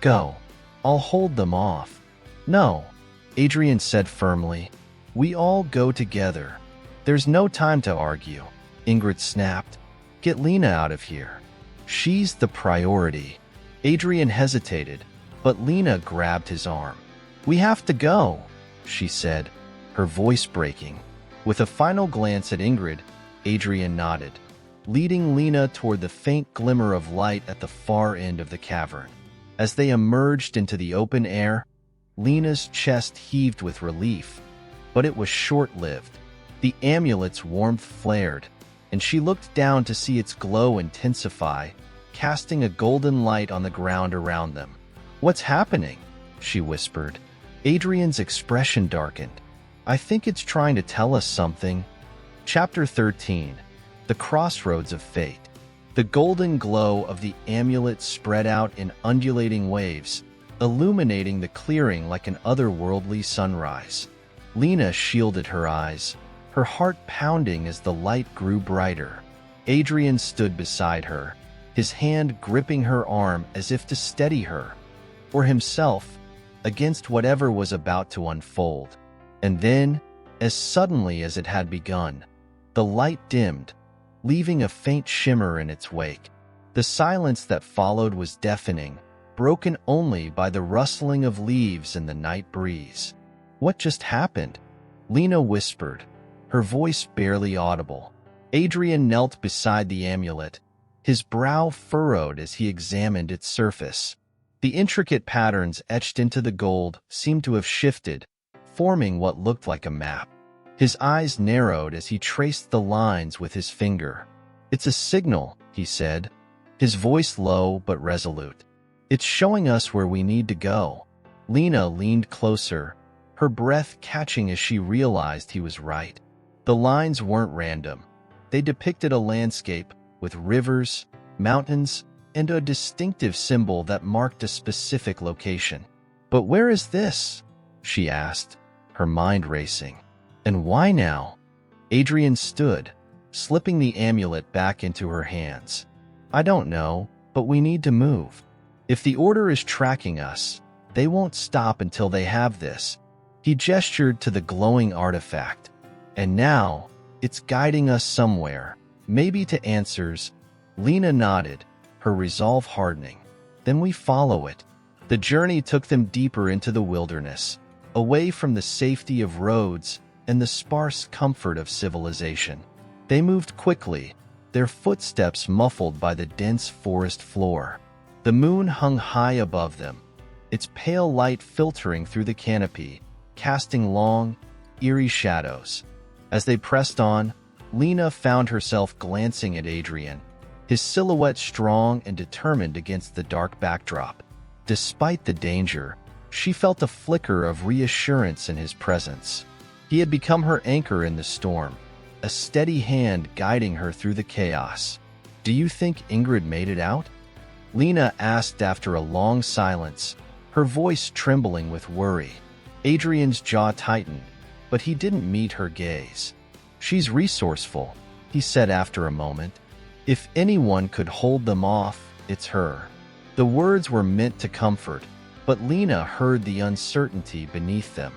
"Go. I'll hold them off." "No," Adrian said firmly. "We all go together. There's no time to argue," Ingrid snapped. "Get Lena out of here. She's the priority." Adrian hesitated, but Lena grabbed his arm. "We have to go," she said, her voice breaking. With a final glance at Ingrid, Adrian nodded, leading Lena toward the faint glimmer of light at the far end of the cavern. As they emerged into the open air, Lena's chest heaved with relief, but it was short-lived. The amulet's warmth flared, and she looked down to see its glow intensify, casting a golden light on the ground around them. "What's happening?" she whispered. Adrian's expression darkened. "I think it's trying to tell us something." Chapter 13. The Crossroads of Fate. The golden glow of the amulet spread out in undulating waves, illuminating the clearing like an otherworldly sunrise. Lena shielded her eyes, her heart pounding as the light grew brighter. Adrian stood beside her, his hand gripping her arm as if to steady her, or himself, against whatever was about to unfold. And then, as suddenly as it had begun, the light dimmed, leaving a faint shimmer in its wake. The silence that followed was deafening, broken only by the rustling of leaves in the night breeze. "What just happened?" Lena whispered, her voice barely audible. Adrian knelt beside the amulet, his brow furrowed as he examined its surface. The intricate patterns etched into the gold seemed to have shifted, forming what looked like a map. His eyes narrowed as he traced the lines with his finger. "It's a signal," he said, his voice low but resolute. "It's showing us where we need to go." Lena leaned closer, her breath catching as she realized he was right. The lines weren't random. They depicted a landscape with rivers, mountains, and a distinctive symbol that marked a specific location. "But where is this?" she asked, her mind racing. "And why now?" Adrian stood, slipping the amulet back into her hands. "I don't know, but we need to move. If the Order is tracking us, they won't stop until they have this." He gestured to the glowing artifact. "And now, it's guiding us somewhere, maybe to answers." Lena nodded, her resolve hardening. "Then we follow it." The journey took them deeper into the wilderness, away from the safety of roads and the sparse comfort of civilization. They moved quickly, their footsteps muffled by the dense forest floor. The moon hung high above them, its pale light filtering through the canopy, casting long, eerie shadows. As they pressed on, Lena found herself glancing at Adrian, his silhouette strong and determined against the dark backdrop. Despite the danger, she felt a flicker of reassurance in his presence. He had become her anchor in the storm, a steady hand guiding her through the chaos. "Do you think Ingrid made it out?" Lena asked after a long silence, her voice trembling with worry. Adrian's jaw tightened, but he didn't meet her gaze. "She's resourceful," he said after a moment. "If anyone could hold them off, it's her." The words were meant to comfort, but Lena heard the uncertainty beneath them.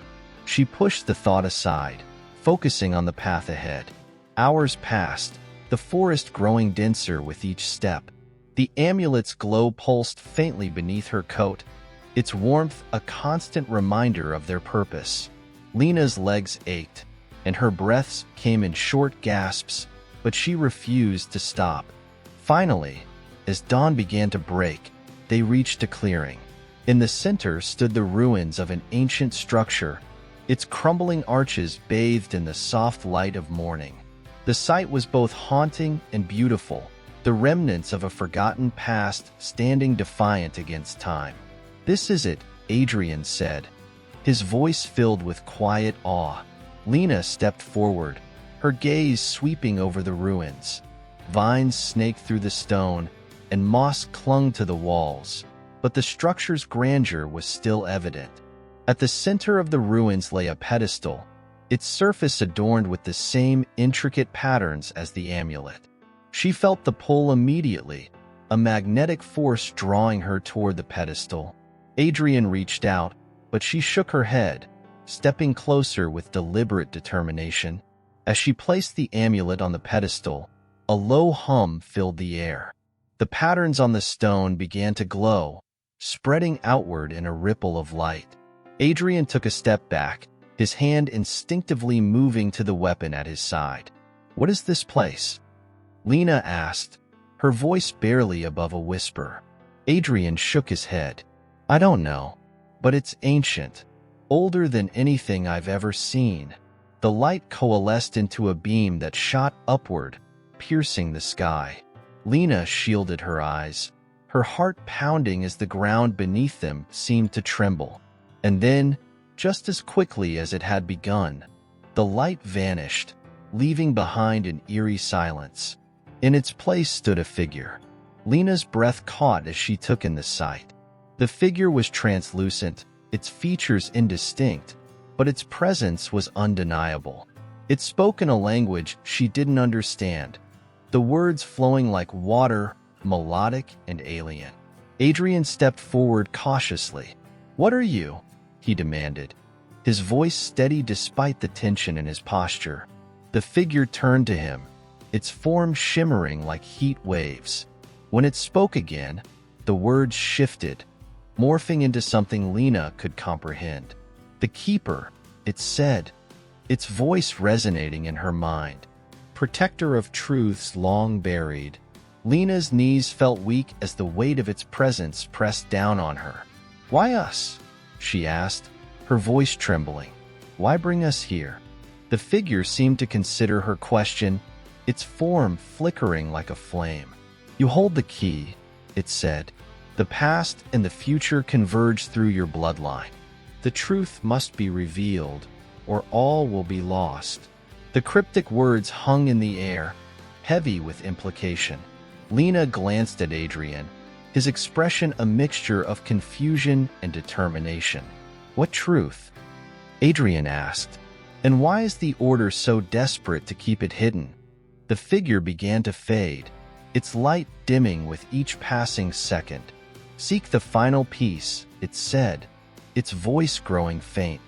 She pushed the thought aside, focusing on the path ahead. Hours passed, the forest growing denser with each step. The amulet's glow pulsed faintly beneath her coat, its warmth a constant reminder of their purpose. Lena's legs ached, and her breaths came in short gasps, but she refused to stop. Finally, as dawn began to break, they reached a clearing. In the center stood the ruins of an ancient structure, its crumbling arches bathed in the soft light of morning. The sight was both haunting and beautiful, the remnants of a forgotten past standing defiant against time. "This is it," Adrian said, his voice filled with quiet awe. Lena stepped forward, her gaze sweeping over the ruins. Vines snaked through the stone, and moss clung to the walls, but the structure's grandeur was still evident. At the center of the ruins lay a pedestal, its surface adorned with the same intricate patterns as the amulet. She felt the pull immediately, a magnetic force drawing her toward the pedestal. Adrian reached out, but she shook her head, stepping closer with deliberate determination. As she placed the amulet on the pedestal, a low hum filled the air. The patterns on the stone began to glow, spreading outward in a ripple of light. Adrian took a step back, his hand instinctively moving to the weapon at his side. "What is this place?" Lena asked, her voice barely above a whisper. Adrian shook his head. "I don't know, but it's ancient, older than anything I've ever seen." The light coalesced into a beam that shot upward, piercing the sky. Lena shielded her eyes, her heart pounding as the ground beneath them seemed to tremble. And then, just as quickly as it had begun, the light vanished, leaving behind an eerie silence. In its place stood a figure. Lena's breath caught as she took in the sight. The figure was translucent, its features indistinct, but its presence was undeniable. It spoke in a language she didn't understand, the words flowing like water, melodic and alien. Adrian stepped forward cautiously. "What are you?" he demanded, his voice steady despite the tension in his posture. The figure turned to him, its form shimmering like heat waves. When it spoke again, the words shifted, morphing into something Lena could comprehend. "The Keeper," it said, its voice resonating in her mind. "Protector of truths long buried." Lena's knees felt weak as the weight of its presence pressed down on her. "Why us?" she asked, her voice trembling. "Why bring us here?" The figure seemed to consider her question, its form flickering like a flame. "You hold the key," it said. "The past and the future converge through your bloodline. The truth must be revealed, or all will be lost." The cryptic words hung in the air, heavy with implication. Lena glanced at Adrian, his expression a mixture of confusion and determination. "What truth?" Adrian asked. "And why is the Order so desperate to keep it hidden?" The figure began to fade, its light dimming with each passing second. "Seek the final peace," it said, its voice growing faint.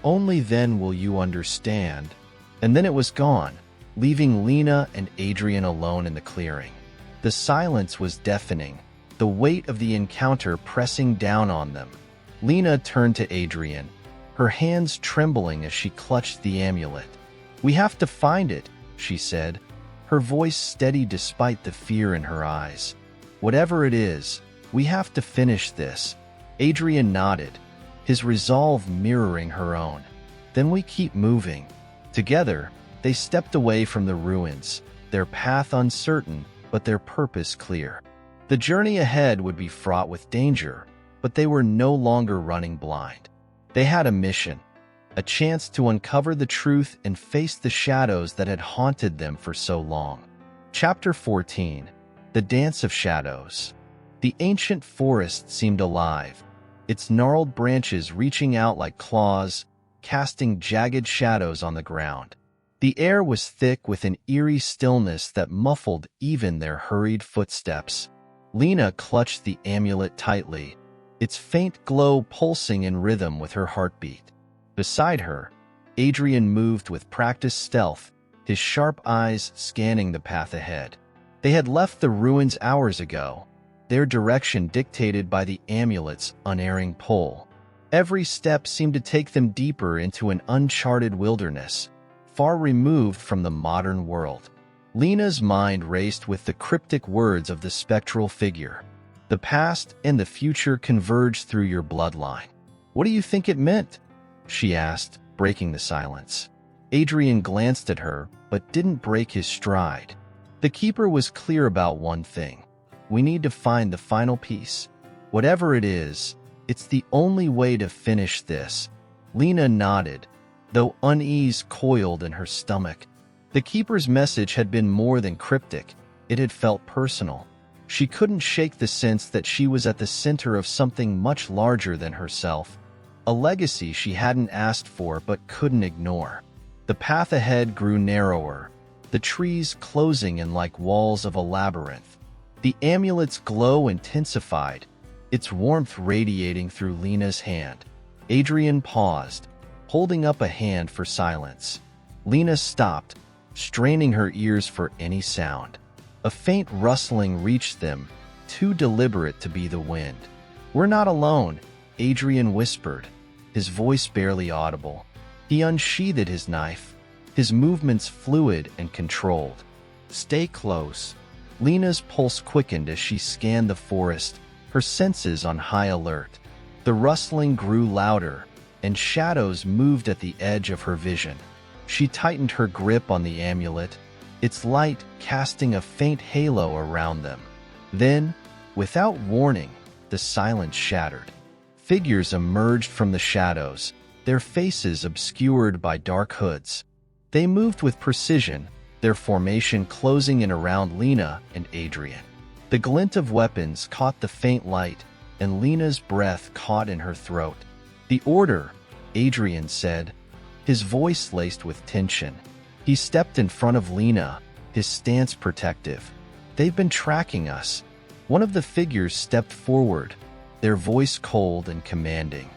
"Only then will you understand." And then it was gone, leaving Lena and Adrian alone in the clearing. The silence was deafening, the weight of the encounter pressing down on them. Lena turned to Adrian, her hands trembling as she clutched the amulet. "We have to find it," she said, her voice steady despite the fear in her eyes. "Whatever it is, we have to finish this." Adrian nodded, his resolve mirroring her own. "Then we keep moving." Together, they stepped away from the ruins, their path uncertain, but their purpose clear. The journey ahead would be fraught with danger, but they were no longer running blind. They had a mission, a chance to uncover the truth and face the shadows that had haunted them for so long. Chapter 14. The Dance of Shadows. The ancient forest seemed alive, its gnarled branches reaching out like claws, casting jagged shadows on the ground. The air was thick with an eerie stillness that muffled even their hurried footsteps. Lena clutched the amulet tightly, its faint glow pulsing in rhythm with her heartbeat. Beside her, Adrian moved with practiced stealth, his sharp eyes scanning the path ahead. They had left the ruins hours ago, their direction dictated by the amulet's unerring pull. Every step seemed to take them deeper into an uncharted wilderness, far removed from the modern world. Lena's mind raced with the cryptic words of the spectral figure. The past and the future converge through your bloodline. What do you think it meant? She asked, breaking the silence. Adrian glanced at her, but didn't break his stride. The keeper was clear about one thing. We need to find the final piece. Whatever it is, it's the only way to finish this. Lena nodded, though unease coiled in her stomach. The keeper's message had been more than cryptic. It had felt personal. She couldn't shake the sense that she was at the center of something much larger than herself, a legacy she hadn't asked for but couldn't ignore. The path ahead grew narrower, the trees closing in like walls of a labyrinth. The amulet's glow intensified, its warmth radiating through Lena's hand. Adrian paused, holding up a hand for silence. Lena stopped, straining her ears for any sound. A faint rustling reached them, too deliberate to be the wind. "We're not alone," Adrian whispered, his voice barely audible. He unsheathed his knife, his movements fluid and controlled. "Stay close." Lena's pulse quickened as she scanned the forest, her senses on high alert. The rustling grew louder, and shadows moved at the edge of her vision. She tightened her grip on the amulet, its light casting a faint halo around them. Then, without warning, the silence shattered. Figures emerged from the shadows, their faces obscured by dark hoods. They moved with precision, their formation closing in around Lena and Adrian. The glint of weapons caught the faint light, and Lena's breath caught in her throat. "The order," Adrian said, his voice laced with tension. He stepped in front of Lena, his stance protective. "They've been tracking us." One of the figures stepped forward, their voice cold and commanding.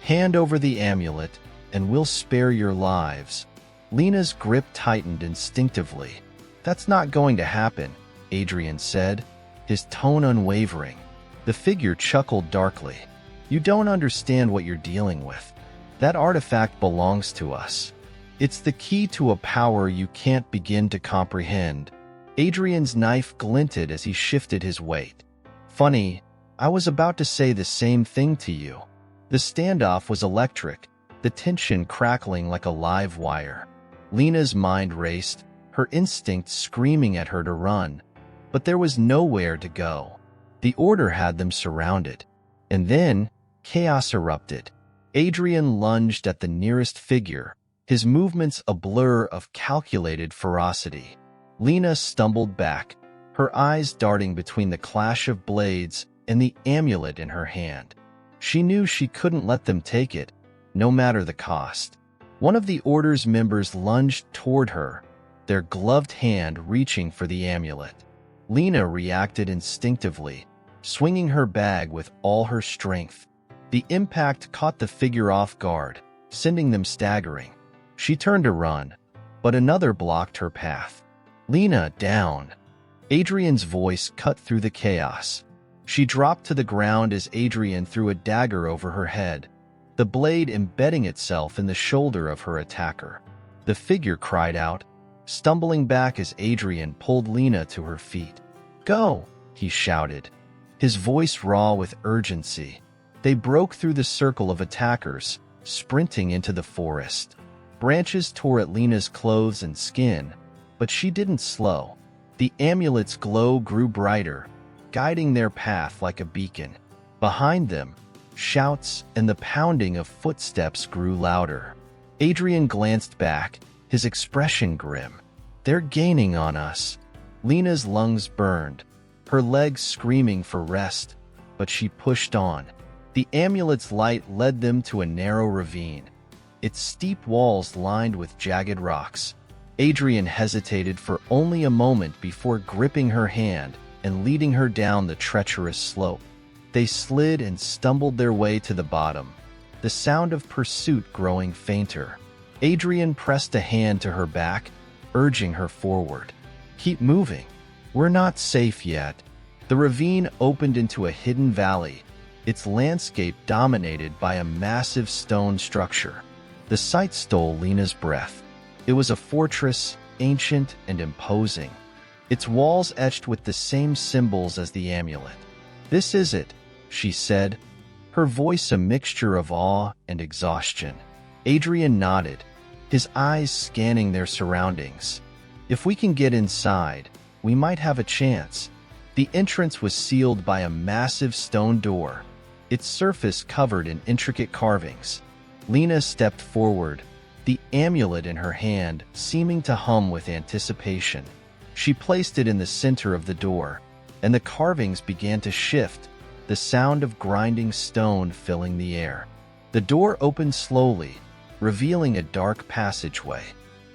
"Hand over the amulet, and we'll spare your lives." Lena's grip tightened instinctively. "That's not going to happen," Adrian said, his tone unwavering. The figure chuckled darkly. "You don't understand what you're dealing with. That artifact belongs to us. It's the key to a power you can't begin to comprehend." Adrian's knife glinted as he shifted his weight. "Funny, I was about to say the same thing to you." The standoff was electric, the tension crackling like a live wire. Lena's mind raced, her instinct screaming at her to run, but there was nowhere to go. The order had them surrounded. And then, chaos erupted. Adrian lunged at the nearest figure, his movements a blur of calculated ferocity. Lena stumbled back, her eyes darting between the clash of blades and the amulet in her hand. She knew she couldn't let them take it, no matter the cost. One of the Order's members lunged toward her, their gloved hand reaching for the amulet. Lena reacted instinctively, swinging her bag with all her strength. The impact caught the figure off guard, sending them staggering. She turned to run, but another blocked her path. "Lena, down!" Adrian's voice cut through the chaos. She dropped to the ground as Adrian threw a dagger over her head, the blade embedding itself in the shoulder of her attacker. The figure cried out, stumbling back as Adrian pulled Lena to her feet. "Go!" he shouted, his voice raw with urgency. They broke through the circle of attackers, sprinting into the forest. Branches tore at Lena's clothes and skin, but she didn't slow. The amulet's glow grew brighter, guiding their path like a beacon. Behind them, shouts and the pounding of footsteps grew louder. Adrian glanced back, his expression grim. "They're gaining on us." Lena's lungs burned, her legs screaming for rest, but she pushed on. The amulet's light led them to a narrow ravine, its steep walls lined with jagged rocks. Adrian hesitated for only a moment before gripping her hand and leading her down the treacherous slope. They slid and stumbled their way to the bottom, the sound of pursuit growing fainter. Adrian pressed a hand to her back, urging her forward. "Keep moving. We're not safe yet." The ravine opened into a hidden valley, its landscape dominated by a massive stone structure. The sight stole Lena's breath. It was a fortress, ancient and imposing, its walls etched with the same symbols as the amulet. "This is it," she said, her voice a mixture of awe and exhaustion. Adrian nodded, his eyes scanning their surroundings. "If we can get inside, we might have a chance." The entrance was sealed by a massive stone door, its surface covered in intricate carvings. Lena stepped forward, the amulet in her hand seeming to hum with anticipation. She placed it in the center of the door, and the carvings began to shift, the sound of grinding stone filling the air. The door opened slowly, revealing a dark passageway.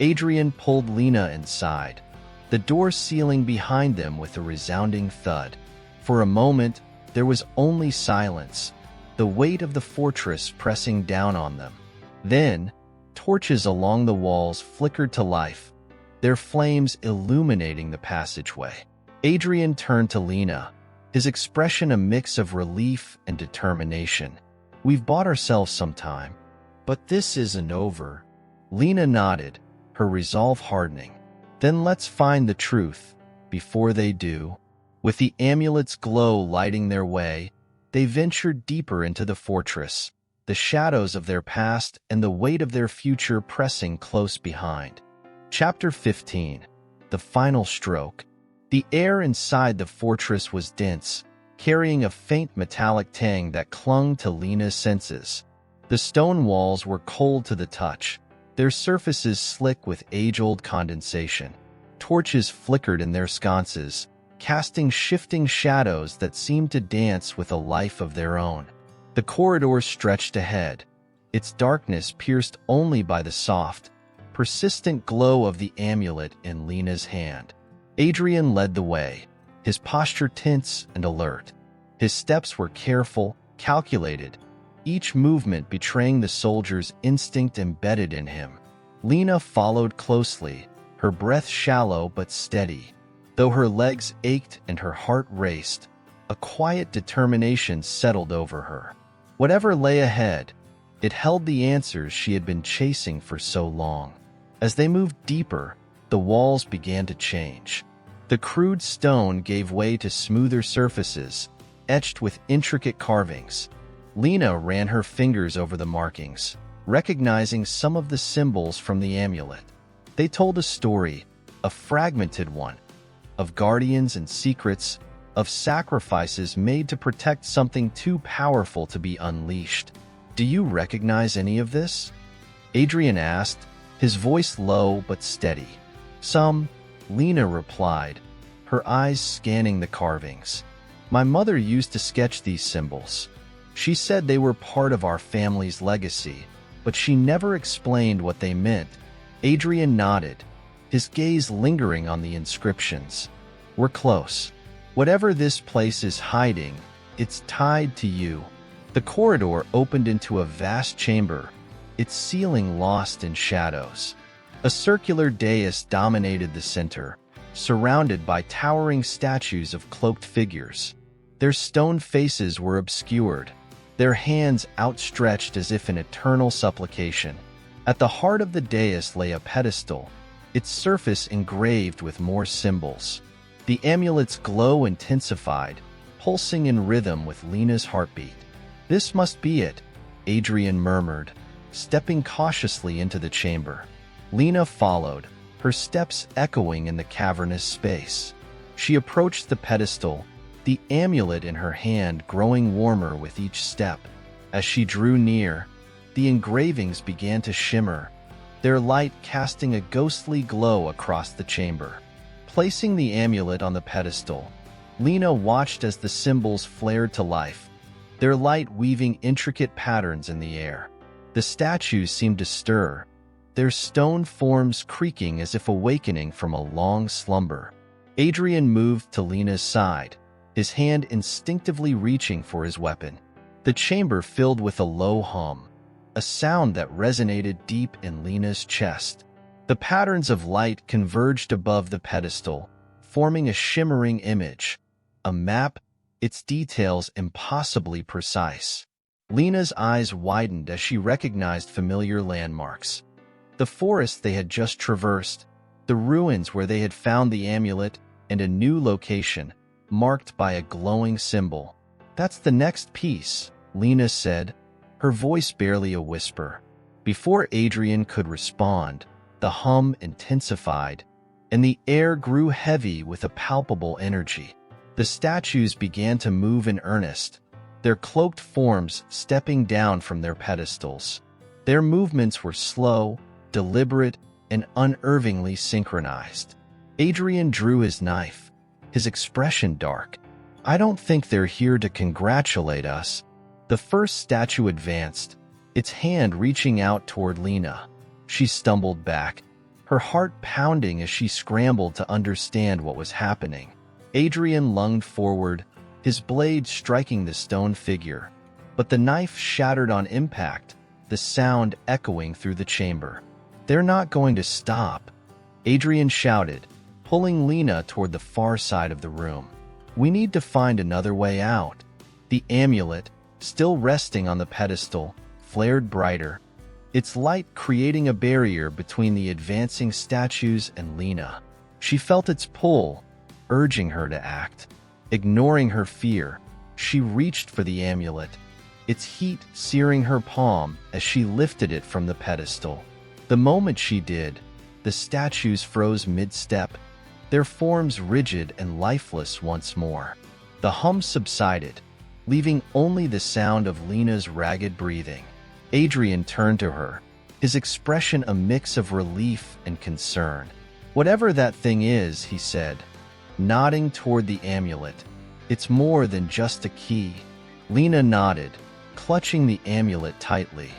Adrian pulled Lena inside, the door sealing behind them with a resounding thud. For a moment, there was only silence, the weight of the fortress pressing down on them. Then, torches along the walls flickered to life, their flames illuminating the passageway. Adrian turned to Lena, his expression a mix of relief and determination. "We've bought ourselves some time, but this isn't over." Lena nodded, her resolve hardening. "Then let's find the truth, before they do." With the amulet's glow lighting their way, they ventured deeper into the fortress, the shadows of their past and the weight of their future pressing close behind. Chapter 15. The Final Stroke. The air inside the fortress was dense, carrying a faint metallic tang that clung to Lena's senses. The stone walls were cold to the touch, their surfaces slick with age-old condensation. Torches flickered in their sconces, casting shifting shadows that seemed to dance with a life of their own. The corridor stretched ahead, its darkness pierced only by the soft, persistent glow of the amulet in Lena's hand. Adrian led the way, his posture tense and alert. His steps were careful, calculated, each movement betraying the soldier's instinct embedded in him. Lena followed closely, her breath shallow but steady. Though her legs ached and her heart raced, a quiet determination settled over her. Whatever lay ahead, it held the answers she had been chasing for so long. As they moved deeper, the walls began to change. The crude stone gave way to smoother surfaces, etched with intricate carvings. Lena ran her fingers over the markings, recognizing some of the symbols from the amulet. They told a story, a fragmented one, of guardians and secrets, of sacrifices made to protect something too powerful to be unleashed. "Do you recognize any of this?" Adrian asked, his voice low but steady. "Some," Lena replied, her eyes scanning the carvings. "My mother used to sketch these symbols. She said they were part of our family's legacy, but she never explained what they meant." Adrian nodded, his gaze lingering on the inscriptions. "We're close. Whatever this place is hiding, it's tied to you." The corridor opened into a vast chamber, its ceiling lost in shadows. A circular dais dominated the center, surrounded by towering statues of cloaked figures. Their stone faces were obscured, their hands outstretched as if in eternal supplication. At the heart of the dais lay a pedestal, its surface engraved with more symbols. The amulet's glow intensified, pulsing in rhythm with Lena's heartbeat. "This must be it," Adrian murmured, stepping cautiously into the chamber. Lena followed, her steps echoing in the cavernous space. She approached the pedestal, the amulet in her hand growing warmer with each step. As she drew near, the engravings began to shimmer, their light casting a ghostly glow across the chamber. Placing the amulet on the pedestal, Lena watched as the symbols flared to life, their light weaving intricate patterns in the air. The statues seemed to stir, their stone forms creaking as if awakening from a long slumber. Adrian moved to Lena's side, his hand instinctively reaching for his weapon. The chamber filled with a low hum, a sound that resonated deep in Lena's chest. The patterns of light converged above the pedestal, forming a shimmering image, a map, its details impossibly precise. Lena's eyes widened as she recognized familiar landmarks. The forest they had just traversed, the ruins where they had found the amulet, and a new location, marked by a glowing symbol. "That's the next piece," Lena said, her voice barely a whisper. Before Adrian could respond, the hum intensified, and the air grew heavy with a palpable energy. The statues began to move in earnest, their cloaked forms stepping down from their pedestals. Their movements were slow, deliberate, and unervingly synchronized. Adrian drew his knife, his expression dark. "I don't think they're here to congratulate us." The first statue advanced, its hand reaching out toward Lena. She stumbled back, her heart pounding as she scrambled to understand what was happening. Adrian lunged forward, his blade striking the stone figure, but the knife shattered on impact, the sound echoing through the chamber. "They're not going to stop," Adrian shouted, pulling Lena toward the far side of the room. "We need to find another way out." The amulet, still resting on the pedestal, flared brighter, its light creating a barrier between the advancing statues and Lena. She felt its pull, urging her to act. Ignoring her fear, she reached for the amulet, its heat searing her palm as she lifted it from the pedestal. The moment she did, the statues froze mid-step, their forms rigid and lifeless once more. The hum subsided, leaving only the sound of Lena's ragged breathing. Adrian turned to her, his expression a mix of relief and concern. "Whatever that thing is," he said, nodding toward the amulet, "it's more than just a key." Lena nodded, clutching the amulet tightly.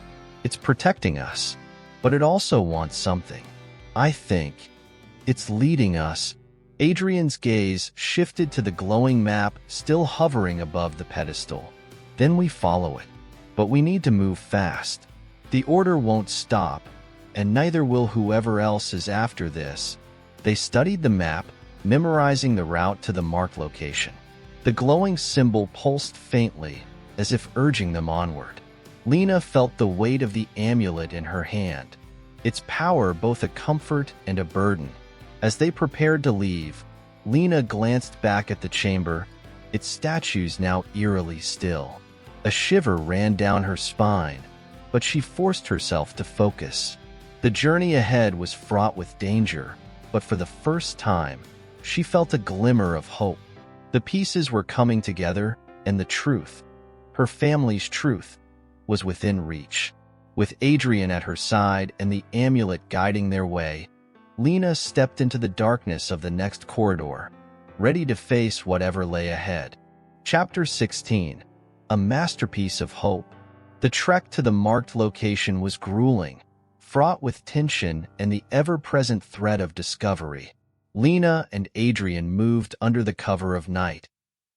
"It's protecting us, but it also wants something. I think it's leading us." Adrian's gaze shifted to the glowing map still hovering above the pedestal. "Then we follow it. But we need to move fast. The order won't stop, and neither will whoever else is after this." They studied the map, memorizing the route to the marked location. The glowing symbol pulsed faintly, as if urging them onward. Lena felt the weight of the amulet in her hand, its power both a comfort and a burden. As they prepared to leave, Lena glanced back at the chamber, its statues now eerily still. A shiver ran down her spine, but she forced herself to focus. The journey ahead was fraught with danger, but for the first time, she felt a glimmer of hope. The pieces were coming together, and the truth, her family's truth, was within reach. With Adrian at her side and the amulet guiding their way, Lena stepped into the darkness of the next corridor, ready to face whatever lay ahead. Chapter 16. A masterpiece of hope. The trek to the marked location was grueling, fraught with tension and the ever-present threat of discovery. Lena and Adrian moved under the cover of night,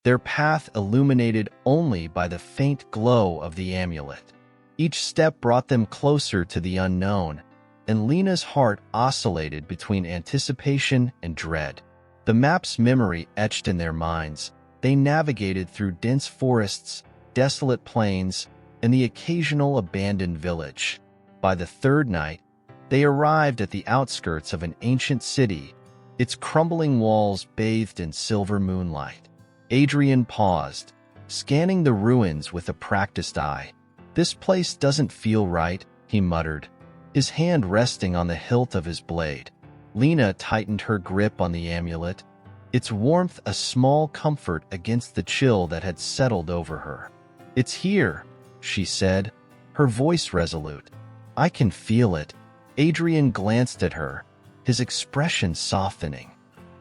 their path illuminated only by the faint glow of the amulet. Each step brought them closer to the unknown, and Lena's heart oscillated between anticipation and dread. The map's memory etched in their minds, they navigated through dense forests, desolate plains, and the occasional abandoned village. By the third night, they arrived at the outskirts of an ancient city, its crumbling walls bathed in silver moonlight. Adrian paused, scanning the ruins with a practiced eye. "This place doesn't feel right," he muttered, his hand resting on the hilt of his blade. Lena tightened her grip on the amulet, its warmth a small comfort against the chill that had settled over her. "It's here," she said, her voice resolute. "I can feel it." Adrian glanced at her, his expression softening.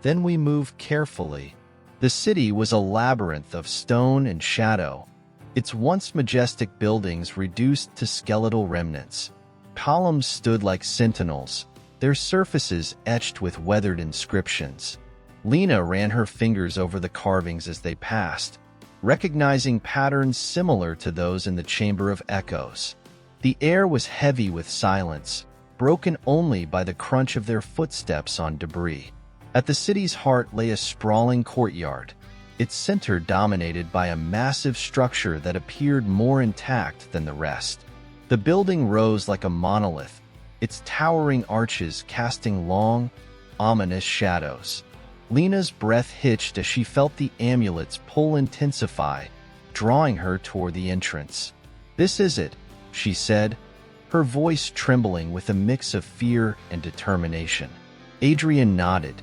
Then we moved carefully. The city was a labyrinth of stone and shadow, its once majestic buildings reduced to skeletal remnants. Columns stood like sentinels, their surfaces etched with weathered inscriptions. Lena ran her fingers over the carvings as they passed, recognizing patterns similar to those in the Chamber of Echoes. The air was heavy with silence, broken only by the crunch of their footsteps on debris. At the city's heart lay a sprawling courtyard, its center dominated by a massive structure that appeared more intact than the rest. The building rose like a monolith, its towering arches casting long, ominous shadows. Lena's breath hitched as she felt the amulet's pull intensify, drawing her toward the entrance. "This is it," she said, her voice trembling with a mix of fear and determination. Adrian nodded,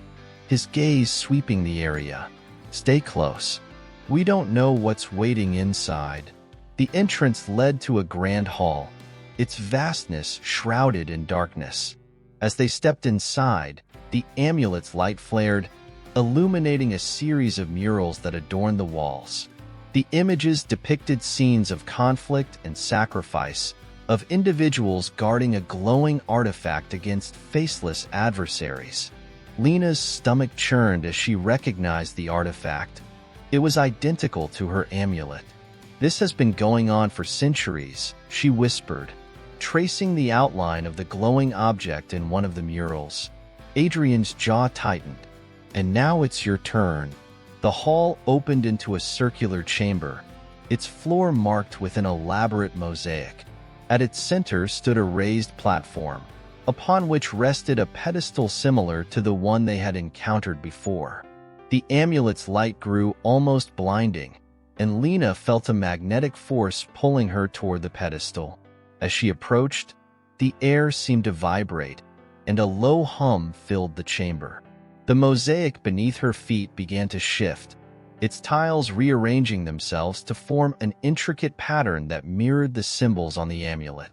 his gaze sweeping the area. "Stay close. We don't know what's waiting inside." The entrance led to a grand hall, its vastness shrouded in darkness. As they stepped inside, the amulet's light flared, illuminating a series of murals that adorned the walls. The images depicted scenes of conflict and sacrifice, of individuals guarding a glowing artifact against faceless adversaries. Lena's stomach churned as she recognized the artifact. It was identical to her amulet. "This has been going on for centuries," she whispered, tracing the outline of the glowing object in one of the murals. Adrian's jaw tightened. "And now it's your turn." The hall opened into a circular chamber, its floor marked with an elaborate mosaic. At its center stood a raised platform, upon which rested a pedestal similar to the one they had encountered before. The amulet's light grew almost blinding, and Lena felt a magnetic force pulling her toward the pedestal. As she approached, the air seemed to vibrate, and a low hum filled the chamber. The mosaic beneath her feet began to shift, its tiles rearranging themselves to form an intricate pattern that mirrored the symbols on the amulet.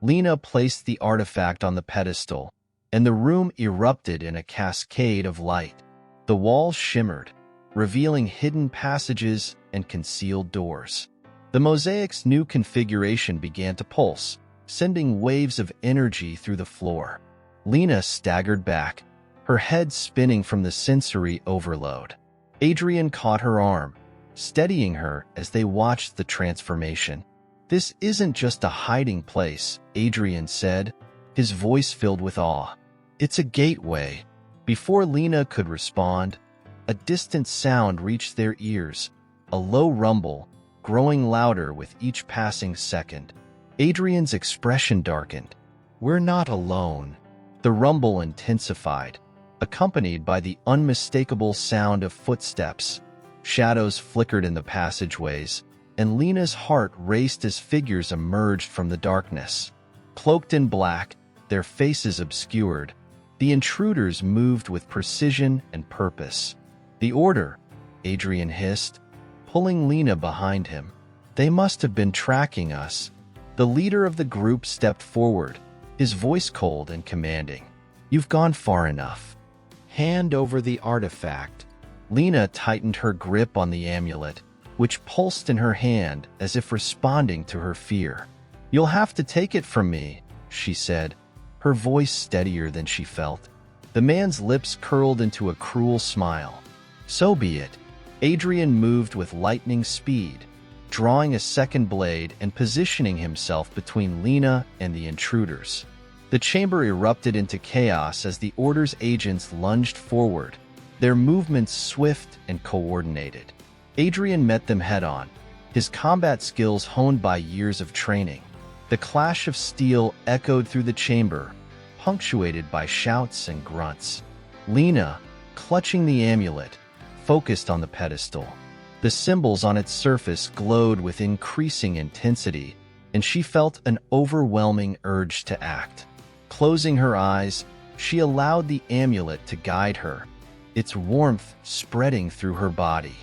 Lena placed the artifact on the pedestal, and the room erupted in a cascade of light. The walls shimmered, revealing hidden passages and concealed doors. The mosaic's new configuration began to pulse, sending waves of energy through the floor. Lena staggered back, her head spinning from the sensory overload. Adrian caught her arm, steadying her as they watched the transformation. "This isn't just a hiding place," Adrian said, his voice filled with awe. "It's a gateway." Before Lena could respond, a distant sound reached their ears, a low rumble, growing louder with each passing second. Adrian's expression darkened. "We're not alone." The rumble intensified, accompanied by the unmistakable sound of footsteps. Shadows flickered in the passageways, and Lena's heart raced as figures emerged from the darkness. Cloaked in black, their faces obscured, the intruders moved with precision and purpose. "The order," Adrian hissed, pulling Lena behind him. "They must have been tracking us." The leader of the group stepped forward, his voice cold and commanding. "You've gone far enough. Hand over the artifact." Lena tightened her grip on the amulet, which pulsed in her hand as if responding to her fear. "You'll have to take it from me," she said, her voice steadier than she felt. The man's lips curled into a cruel smile. "So be it." Adrian moved with lightning speed, drawing a second blade and positioning himself between Lena and the intruders. The chamber erupted into chaos as the Order's agents lunged forward, their movements swift and coordinated. Adrian met them head-on, his combat skills honed by years of training. The clash of steel echoed through the chamber, punctuated by shouts and grunts. Lena, clutching the amulet, focused on the pedestal. The symbols on its surface glowed with increasing intensity, and she felt an overwhelming urge to act. Closing her eyes, she allowed the amulet to guide her, its warmth spreading through her body.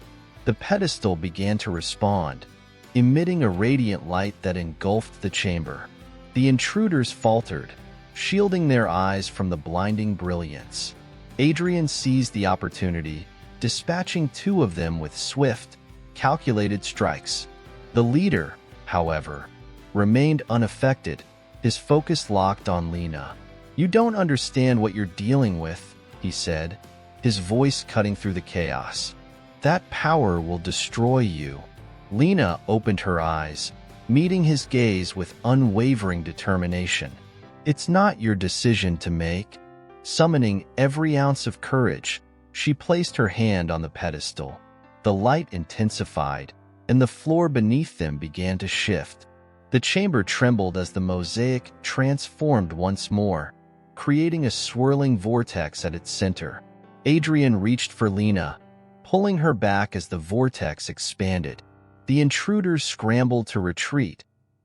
The pedestal began to respond, emitting a radiant light that engulfed the chamber. The intruders faltered, shielding their eyes from the blinding brilliance. Adrian seized the opportunity, dispatching two of them with swift, calculated strikes. The leader, however, remained unaffected, his focus locked on Lena. "You don't understand what you're dealing with," he said, his voice cutting through the chaos. "That power will destroy you." Lena opened her eyes, meeting his gaze with unwavering determination. "It's not your decision to make." Summoning every ounce of courage, she placed her hand on the pedestal. The light intensified, and the floor beneath them began to shift. The chamber trembled as the mosaic transformed once more, creating a swirling vortex at its center. Adrian reached for Lena, pulling her back as the vortex expanded. The intruders scrambled to retreat,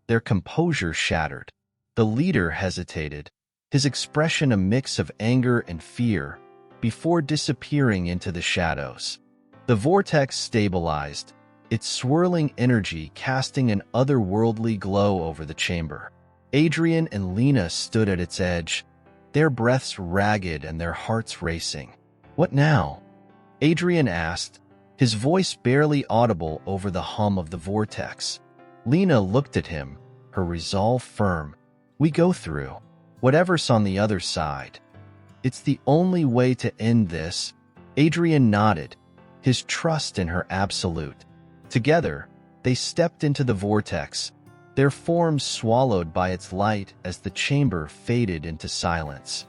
their composure shattered. The leader hesitated, his expression a mix of anger and fear, before disappearing into the shadows. The vortex stabilized, its swirling energy casting an otherworldly glow over the chamber. Adrian and Lena stood at its edge, their breaths ragged and their hearts racing. "What now?" Adrian asked, his voice barely audible over the hum of the vortex. Lena looked at him, her resolve firm. "We go through. Whatever's on the other side. It's the only way to end this." Adrian nodded, his trust in her absolute. Together, they stepped into the vortex, their forms swallowed by its light as the chamber faded into silence.